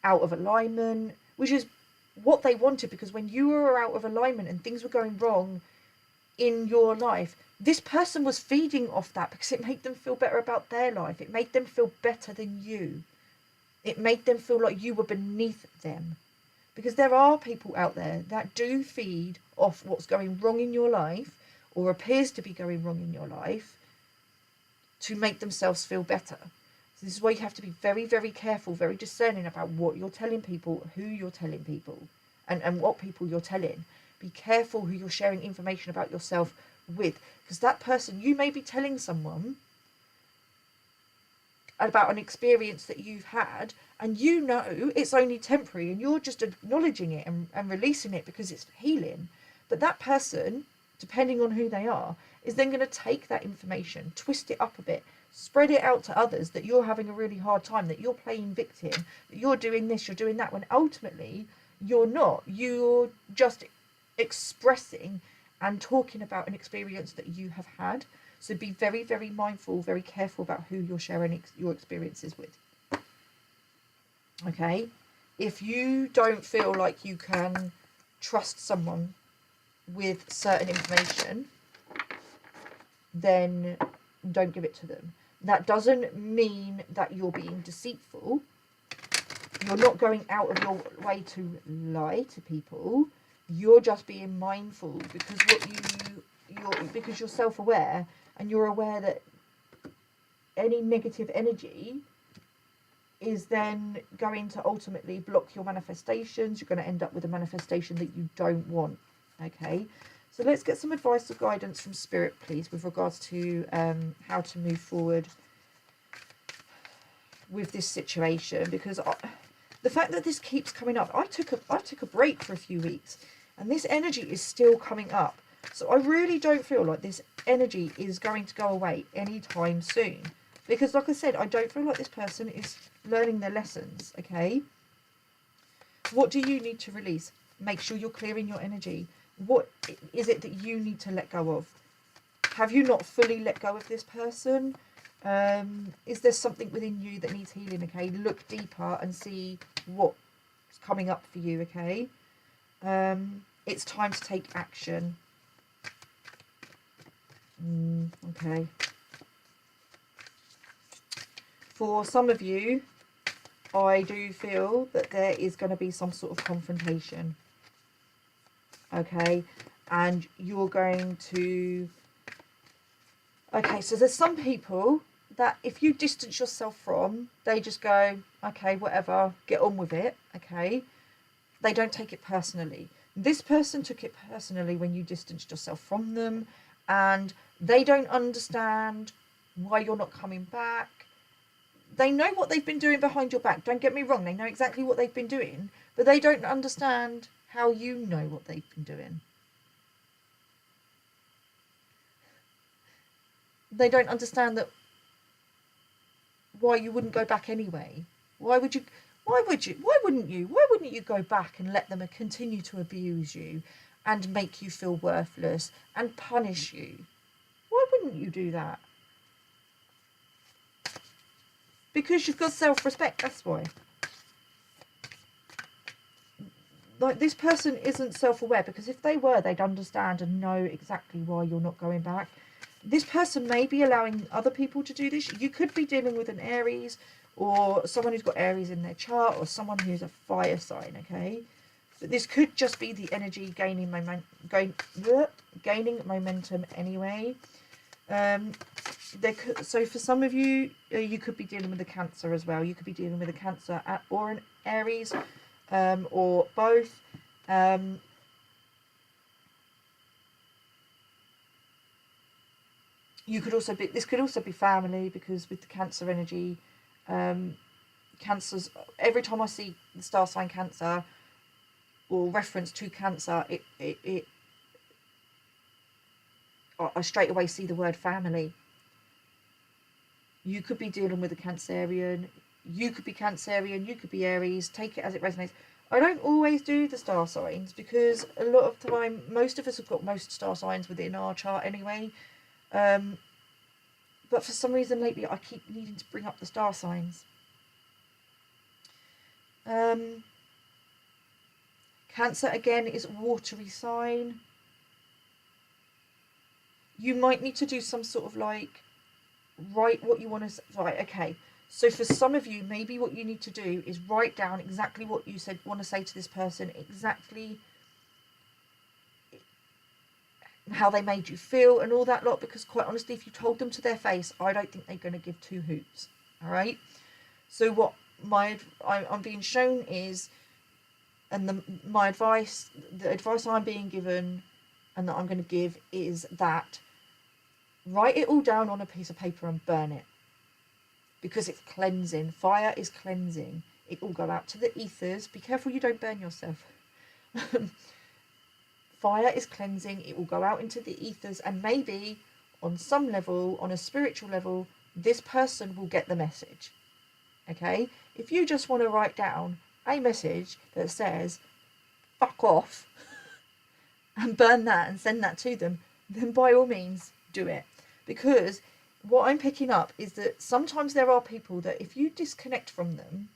out of alignment, which is what they wanted, because when you were out of alignment and things were going wrong in your life, this person was feeding off that because it made them feel better about their life. It made them feel better than you. It made them feel like you were beneath them. Because there are people out there that do feed off what's going wrong in your life, or appears to be going wrong in your life, to make themselves feel better. So this is why you have to be very, very careful, very discerning about what you're telling people, who you're telling people, and what people you're telling. Be careful who you're sharing information about yourself with, because that person, you may be telling someone about an experience that you've had, and you know it's only temporary, and you're just acknowledging it and releasing it because it's healing. But that person, depending on who they are, is then going to take that information, twist it up a bit, spread it out to others, that you're having a really hard time, that you're playing victim, that you're doing this, you're doing that, when ultimately you're not. You're just expressing and talking about an experience that you have had. So be very, very mindful, very careful about who you're sharing your experiences with. Okay? If you don't feel like you can trust someone with certain information, then don't give it to them. That doesn't mean that you're being deceitful. You're not going out of your way to lie to people. You're just being mindful, because because you're self-aware, and you're aware that any negative energy is then going to ultimately block your manifestations. You're going to end up with a manifestation that you don't want. Okay, so let's get some advice or guidance from Spirit, please, with regards to how to move forward with this situation. Because the fact that this keeps coming up, I took a break for a few weeks, and this energy is still coming up. So I really don't feel like this energy is going to go away anytime soon. Because like I said, I don't feel like this person is learning their lessons, okay? What do you need to release? Make sure you're clearing your energy. What is it that you need to let go of? Have you not fully let go of this person? Is there something within you that needs healing, okay? Look deeper and see what's coming up for you, okay? It's time to take action. Okay. For some of you, I do feel that there is going to be some sort of confrontation. Okay, and you're going to... Okay, so there's some people that if you distance yourself from, they just go, okay, whatever, get on with it, okay? They don't take it personally. This person took it personally when you distanced yourself from them, and they don't understand why you're not coming back. They know what they've been doing behind your back. Don't get me wrong. They know exactly what they've been doing, but they don't understand how you know what they've been doing. They don't understand that why you wouldn't go back anyway. Why wouldn't you go back and let them continue to abuse you and make you feel worthless and punish you? Why wouldn't you do that? Because you've got self-respect, that's why. Like, this person isn't self-aware, because if they were, they'd understand and know exactly why you're not going back. This person may be allowing other people to do this. You could be dealing with an Aries, or someone who's got Aries in their chart, or someone who's a fire sign, okay? But this could just be the energy gaining momentum anyway. So for some of you, you could be dealing with a Cancer as well. You could be dealing with a Cancer or an Aries, or both. You could also be, this could also be family, because with the Cancer energy, Cancers, every time I see the star sign Cancer or reference to Cancer, I straight away see the word family. You could be dealing with a Cancerian, you could be Cancerian, you could be Aries. Take it as it resonates. I don't always do the star signs, because a lot of the time, most of us have got most star signs within our chart anyway. But for some reason lately, I keep needing to bring up the star signs. Cancer, again, is a watery sign. You might need to do some sort of like, write what you want to, right, okay. So for some of you, maybe what you need to do is write down exactly what you want to say to this person, exactly how they made you feel and all that lot, because quite honestly, if you told them to their face, I don't think they're going to give two hoots. All right. So what I'm being shown is, and the advice I'm being given and that I'm going to give is that write it all down on a piece of paper and burn it, because it's cleansing. Fire is cleansing. It will go out to the ethers. Be careful you don't burn yourself. Fire is cleansing. It will go out into the ethers, and maybe on some level, on a spiritual level, this person will get the message. Okay? If you just want to write down a message that says fuck off and burn that and send that to them, then by all means do it. Because what I'm picking up is that sometimes there are people that if you disconnect from them,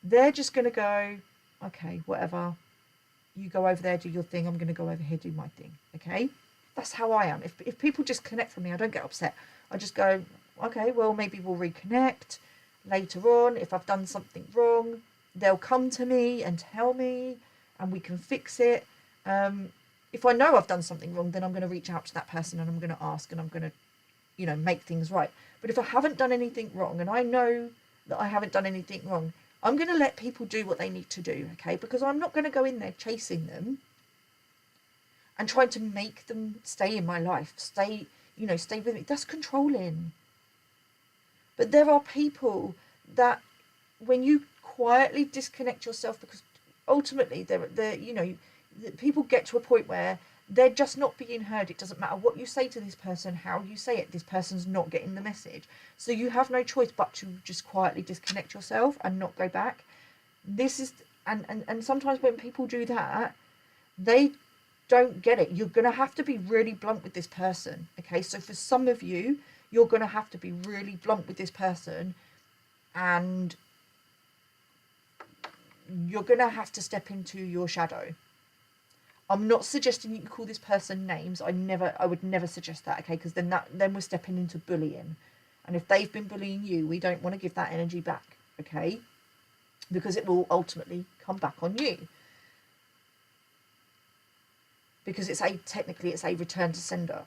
they're just going to go, okay, whatever, you go over there, do your thing, I'm going to go over here, do my thing. Okay? That's how I am. If people just connect from me, I don't get upset. I just go, okay, well, maybe we'll reconnect later on. If I've done something wrong, they'll come to me and tell me, and we can fix it. If I know I've done something wrong, then I'm going to reach out to that person and I'm going to ask, and I'm going to, make things right. But if I haven't done anything wrong, and I know that I haven't done anything wrong, I'm going to let people do what they need to do, okay? Because I'm not going to go in there chasing them and trying to make them stay in my life, stay with me. That's controlling. But there are people that when you quietly disconnect yourself, because ultimately people get to a point where they're just not being heard. It doesn't matter what you say to this person, how you say it, this person's not getting the message. So you have no choice but to just quietly disconnect yourself and not go back. This is, and sometimes when people do that, they don't get it. You're going to have to be really blunt with this person. Okay, so for some of you, you're going to have to be really blunt with this person, and you're going to have to step into your shadow. I'm not suggesting you call this person names. I would never suggest that, okay? Because then we're stepping into bullying. And if they've been bullying you, we don't want to give that energy back, okay? Because it will ultimately come back on you. Because technically it's a return to sender.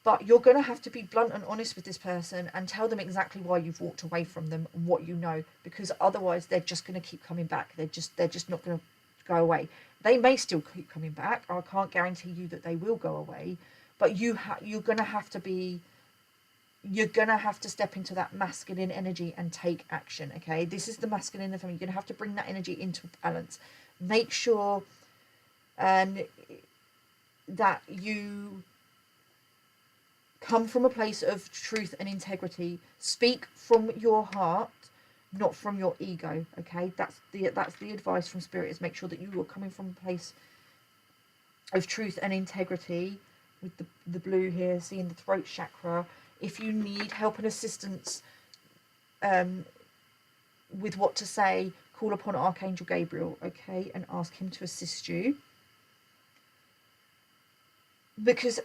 But you're going to have to be blunt and honest with this person and tell them exactly why you've walked away from them and what you know, because otherwise they're just going to keep coming back. They're just not going to go away. They may still keep coming back. I can't guarantee you that they will go away, but you're going to have to step into that masculine energy and take action. Okay, this is the masculine of them. You're going to have to bring that energy into balance. Make sure that you come from a place of truth and integrity. Speak from your heart, not from your ego. Okay, that's the advice from Spirit, is make sure that you are coming from a place of truth and integrity, with the blue here, seeing the throat chakra. If you need help and assistance with what to say, call upon Archangel Gabriel, okay, and ask him to assist you. Because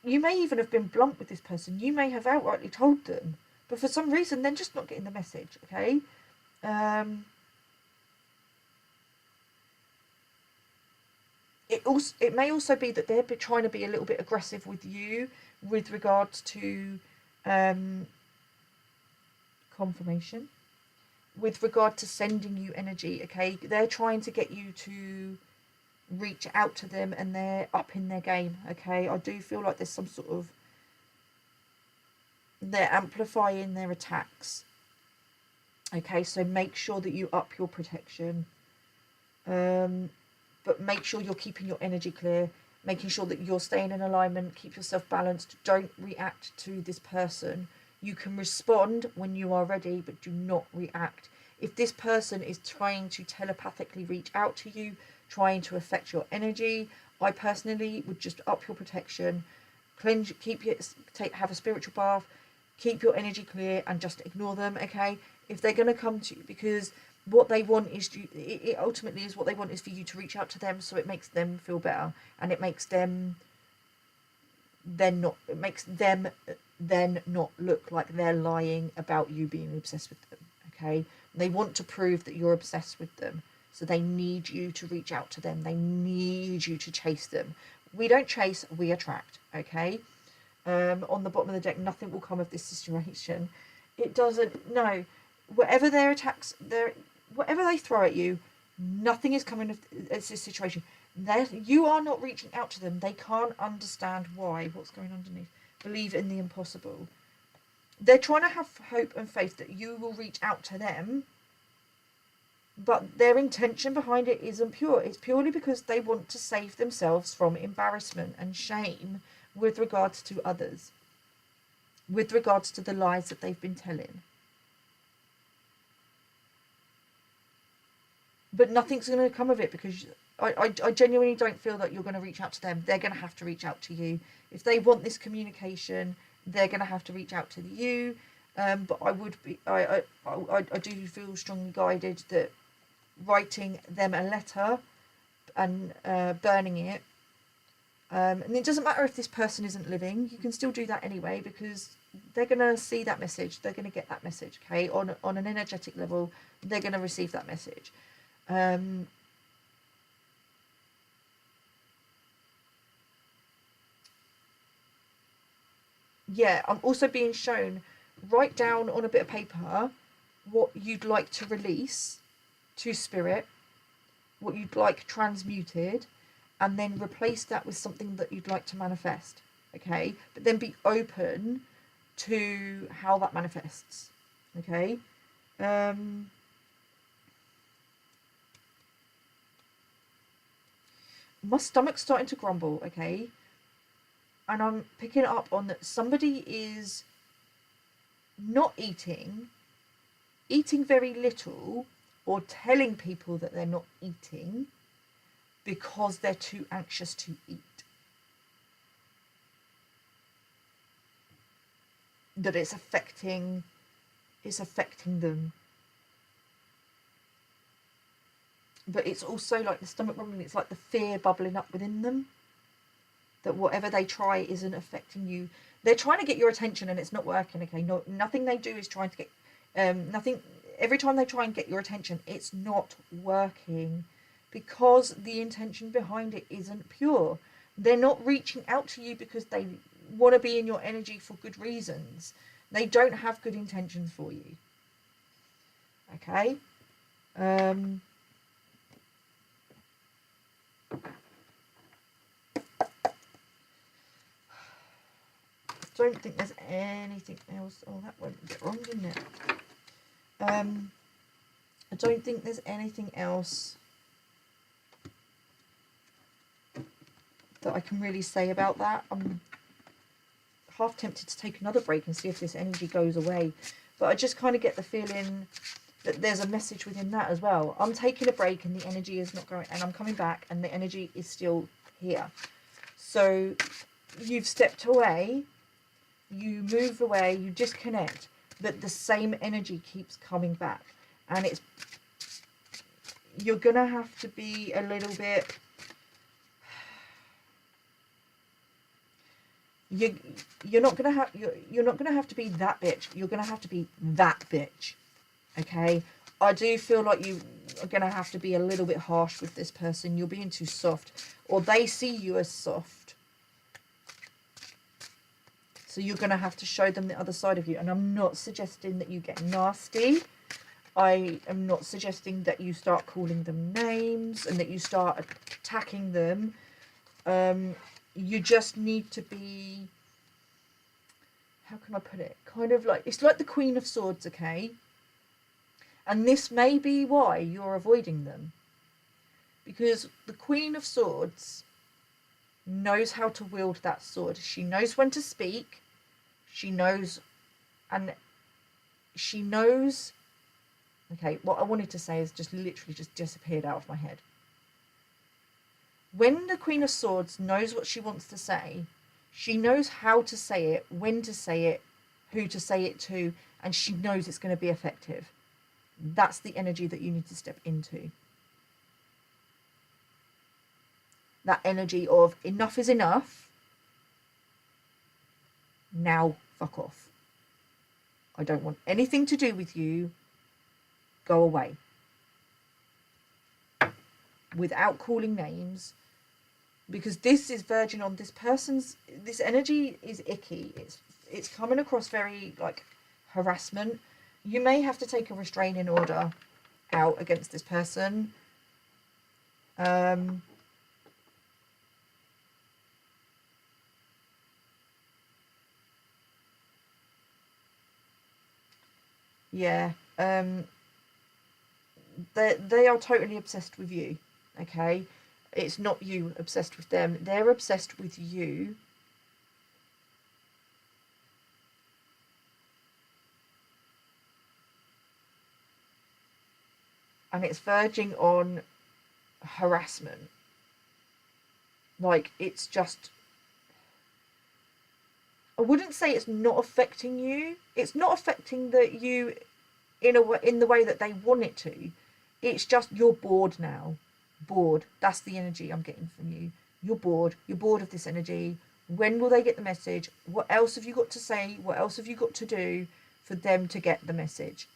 you may even have been blunt with this person. You may have outrightly told them, but for some reason they're just not getting the message, okay? It may also be that they're trying to be a little bit aggressive with you with regards to confirmation, with regard to sending you energy, okay? They're trying to get you to reach out to them, and they're up in their game, okay? I do feel like there's some sort of, they're amplifying their attacks, okay? So make sure that you up your protection, but make sure you're keeping your energy clear, making sure that you're staying in alignment, keep yourself balanced. Don't react to this person. You can respond when you are ready, but do not react. If this person is trying to telepathically reach out to you, trying to affect your energy, I personally would just up your protection, cleanse, have a spiritual bath, keep your energy clear, and just ignore them, okay? If they're going to come to you, because what they want is it ultimately is what they want is for you to reach out to them, so it makes them feel better, and it makes them then not look like they're lying about you being obsessed with them, okay? They want to prove that you're obsessed with them, so they need you to reach out to them. They need you to chase them. We don't chase, we attract, okay? On the bottom of the deck, nothing will come of this situation. It doesn't, no. Whatever their attacks, whatever they throw at you, nothing is coming of this situation. You are not reaching out to them. They can't understand why. What's going underneath? Believe in the impossible. They're trying to have hope and faith that you will reach out to them, but their intention behind it isn't pure. It's purely because they want to save themselves from embarrassment and shame with regards to others, with regards to the lies that they've been telling. But nothing's going to come of it, because I genuinely don't feel that you're going to reach out to them. They're going to have to reach out to you. If they want this communication, they're going to have to reach out to you. But I do feel strongly guided that writing them a letter and burning it, and it doesn't matter if this person isn't living, you can still do that anyway, because they're going to see that message, they're going to get that message, okay? On an energetic level, they're going to receive that message. Yeah, I'm also being shown, write down on a bit of paper what you'd like to release to spirit, what you'd like transmuted, and then replace that with something that you'd like to manifest, okay? But then be open to how that manifests, okay? My stomach's starting to grumble, okay? And I'm picking up on that somebody is not eating very little, or telling people that they're not eating because they're too anxious to eat. That it's affecting them. But it's also like the stomach rumbling, it's like the fear bubbling up within them, that whatever they try isn't affecting you. They're trying to get your attention and it's not working, okay? Nothing they do is trying to get, every time they try and get your attention, it's not working, because the intention behind it isn't pure. They're not reaching out to you because they want to be in your energy for good reasons. They don't have good intentions for you, okay? I don't think there's anything else. Oh, that went a bit wrong, didn't it? I don't think there's anything else that I can really say about that. I'm half tempted to take another break and see if this energy goes away, but I just kind of get the feeling that there's a message within that as well. I'm taking a break and the energy is not going, and I'm coming back and the energy is still here. So you've stepped away, you move away, you disconnect, but the same energy keeps coming back. And you're going to have to be a little bit... You're not going to have to be that bitch. You're going to have to be that bitch. Okay? I do feel like you are going to have to be a little bit harsh with this person. You're being too soft. Or they see you as soft. So you're going to have to show them the other side of you. And I'm not suggesting that you get nasty. I am not suggesting that you start calling them names and that you start attacking them. You just need to be... How can I put it? Kind of like... It's like the Queen of Swords, okay? And this may be why you're avoiding them. Because the Queen of Swords knows how to wield that sword. She knows when to speak. She knows... And she knows... Okay, what I wanted to say is just literally just disappeared out of my head. When the Queen of Swords knows what she wants to say, she knows how to say it, when to say it, who to say it to, and she knows it's going to be effective. That's the energy that you need to step into. That energy of enough is enough. Now fuck off. I don't want anything to do with you. Go away. Without calling names. Because this is verging on this person's... This energy is icky. It's coming across very, like, harassment. You may have to take a restraining order out against this person. Yeah. They are totally obsessed with you. Okay? It's not you obsessed with them. They're obsessed with you. And it's verging on harassment. Like, it's just... I wouldn't say it's not affecting you. It's not affecting you in the way that they want it to. It's just you're bored now. Bored. That's the energy I'm getting from you. You're bored. You're bored of this energy. When will they get the message? What else have you got to say? What else have you got to do for them to get the message?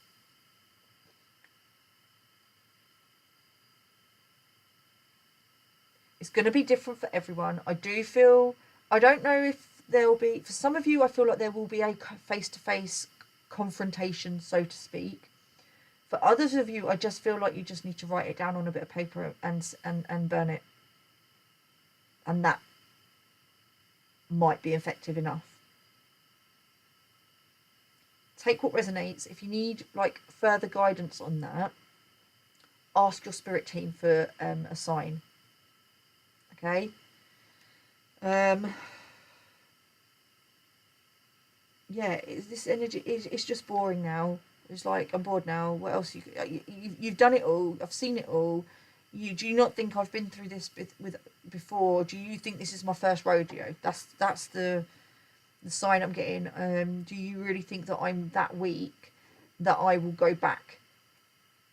It's going to be different for everyone. I don't know if there'll be, for some of you, I feel like there will be a face-to-face confrontation, so to speak. For others of you, I just feel like you just need to write it down on a bit of paper and burn it. And that might be effective enough. Take what resonates. If you need like further guidance on that, ask your spirit team for a sign. Okay? Yeah, this energy it's just boring now. It's like, I'm bored now. What else? You've done it all. I've seen it all. Do you not think I've been through this before? Do you think this is my first rodeo? That's the sign I'm getting. Do you really think that I'm that weak that I will go back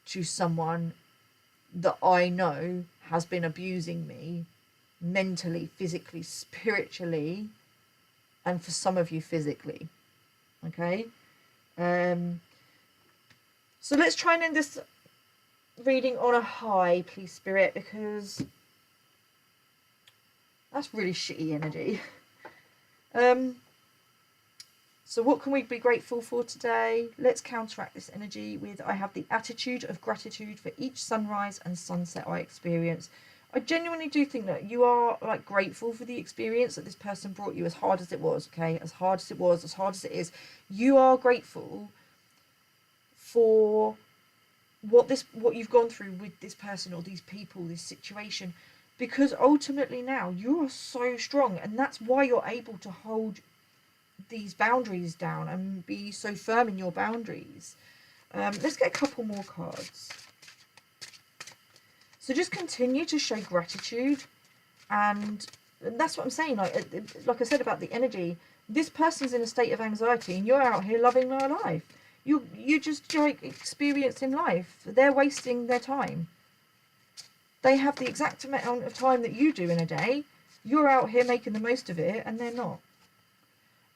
to someone that I know has been abusing me mentally, physically, spiritually, and for some of you physically? Okay. So let's try and end this reading on a high, please, Spirit, because that's really shitty energy. So what can we be grateful for today? Let's counteract this energy with, I have the attitude of gratitude for each sunrise and sunset I experience. I genuinely do think that you are like grateful for the experience that this person brought you, as hard as it was, okay? As hard as it was, as hard as it is. You are grateful for what you've gone through with this person or these people, this situation, because ultimately now you are so strong, and that's why you're able to hold these boundaries down and be so firm in your boundaries. Let's get a couple more cards. So just continue to show gratitude and And that's what I'm saying. Like I said about the energy, this person's in a state of anxiety, and you're out here loving their life. You just like experiencing life. They're wasting their time. They have the exact amount of time that you do in a day. You're out here making the most of it, and they're not.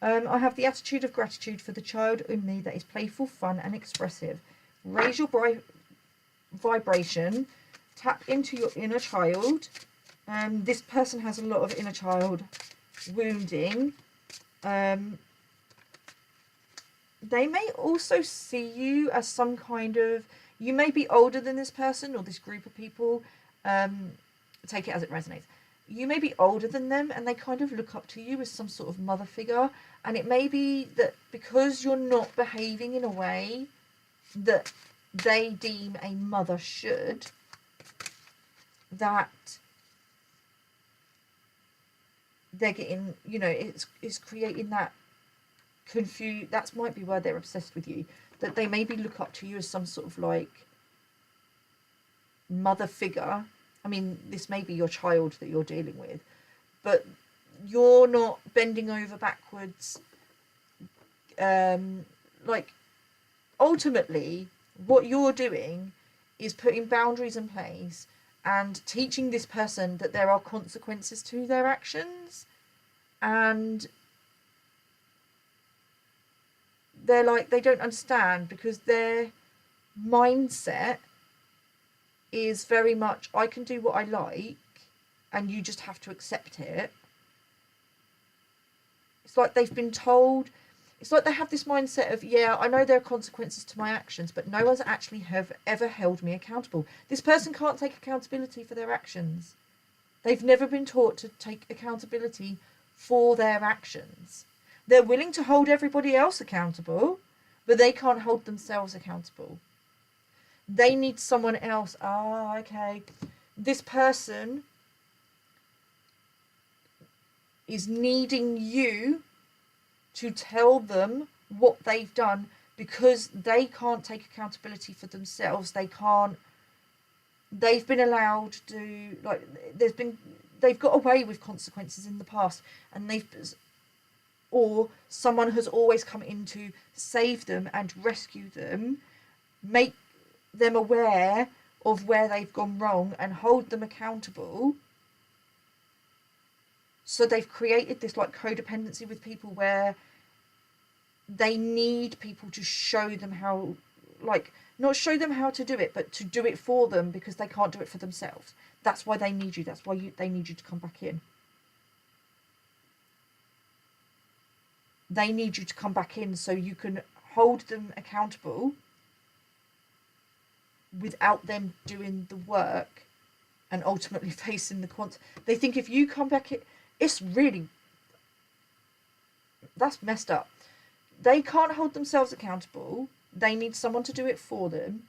I have the attitude of gratitude for the child in me that is playful, fun, and expressive. Raise your vibration. Tap into your inner child. This person has a lot of inner child wounding. They may also see you as some kind of... You may be older than this person or this group of people. Take it as it resonates. You may be older than them, and they kind of look up to you as some sort of mother figure. And it may be that because you're not behaving in a way that they deem a mother should, that they're getting, you know, it's creating that that might be why they're obsessed with you, that they maybe look up to you as some sort of like mother figure. I mean, this may be your child that you're dealing with, but you're not bending over backwards. Like, ultimately, what you're doing is putting boundaries in place and teaching this person that there are consequences to their actions. And they're like, they don't understand because their mindset is very much, I can do what I like and you just have to accept it. It's like they've been told, it's like they have this mindset of, yeah, I know there are consequences to my actions, but no one's actually ever held me accountable. This person can't take accountability for their actions. They've never been taught to take accountability for their actions. They're willing to hold everybody else accountable, but they can't hold themselves accountable. They need someone else. Ah, okay. This person is needing you to tell them what they've done because they can't take accountability for themselves. They've been allowed to, like, they've got away with consequences in the past, and or someone has always come in to save them and rescue them, make them aware of where they've gone wrong and hold them accountable. So they've created this like codependency with people where they need people to show them how, like, not show them how to do it, but to do it for them because they can't do it for themselves. That's why they need you. That's why they need you to come back in. They need you to come back in so you can hold them accountable without them doing the work and ultimately facing the They think if you come back in, it's really, that's messed up. They can't hold themselves accountable. They need someone to do it for them,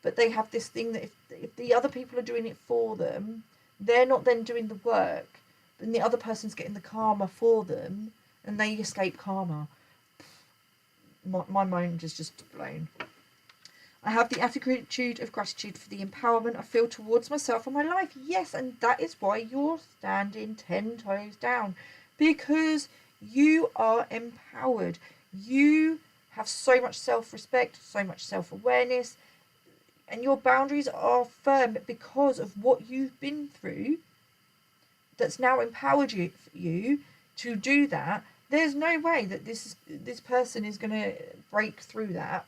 but they have this thing that if the other people are doing it for them, they're not then doing the work, and the other person's getting the karma for them, and they escape karma. My mind is just blown. I have the attitude of gratitude for the empowerment I feel towards myself and my life. Yes, and that is why you're standing 10 toes down. Because you are empowered. You have so much self-respect, so much self-awareness, and your boundaries are firm because of what you've been through that's now empowered you to do that. There's no way that this person is going to break through that.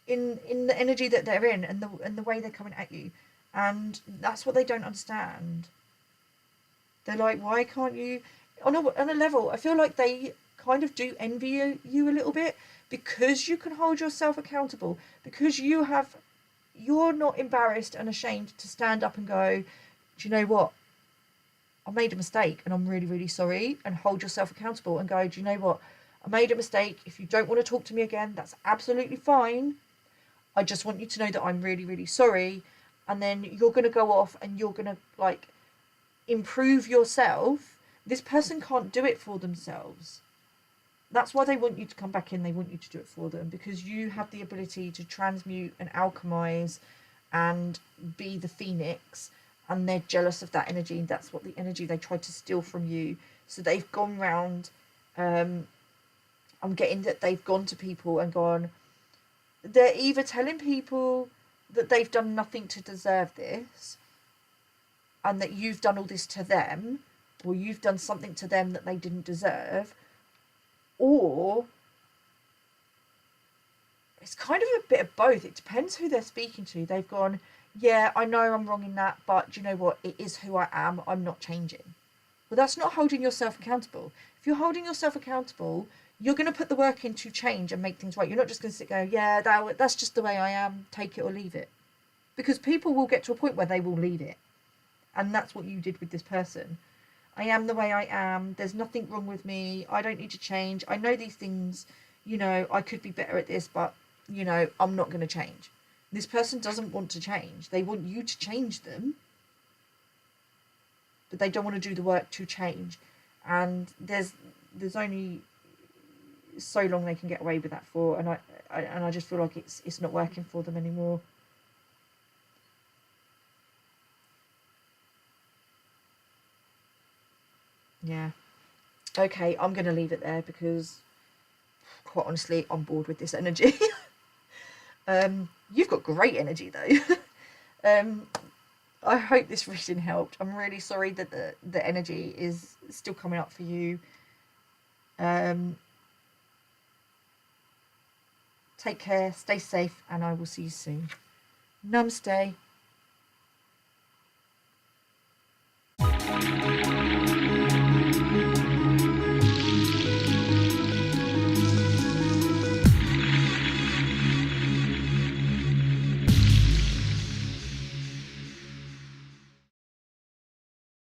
In the energy that they're in and the way they're coming at you, and that's what they don't understand. They're like, why can't you? On a level, I feel like they kind of do envy you a little bit because you can hold yourself accountable, because you're not embarrassed and ashamed to stand up and go, do you know what? I made a mistake and I'm really, really sorry, and hold yourself accountable and go, do you know what? I made a mistake. If you don't want to talk to me again, that's absolutely fine. I just want you to know that I'm really, really sorry. And then you're going to go off and you're going to, like, improve yourself. This person can't do it for themselves. That's why they want you to come back in. They want you to do it for them because you have the ability to transmute and alchemize and be the phoenix and they're jealous of that energy, and that's what the energy they tried to steal from you. So they've gone round, I'm getting that they've gone to people and gone, they're either telling people that they've done nothing to deserve this, and that you've done all this to them, or you've done something to them that they didn't deserve, or it's kind of a bit of both. It depends who they're speaking to. They've gone, yeah, I know I'm wrong in that, but do you know what? It is who I am. I'm not changing. Well, that's not holding yourself accountable. If you're holding yourself accountable, you're going to put the work in to change and make things right. You're not just going to sit and go, yeah, that's just the way I am. Take it or leave it. Because people will get to a point where they will leave it. And that's what you did with this person. I am the way I am. There's nothing wrong with me. I don't need to change. I know these things, I could be better at this, but, I'm not going to change. This person doesn't want to change. They want you to change them, but they don't want to do the work to change. And there's only so long they can get away with that for, and I just feel like it's not working for them anymore. Yeah. Okay, I'm going to leave it there because, quite honestly, I'm bored with this energy. You've got great energy though. um, I hope this reading helped. I'm really sorry that the energy is still coming up for you. Take care, stay safe, and I will see you soon. Namaste.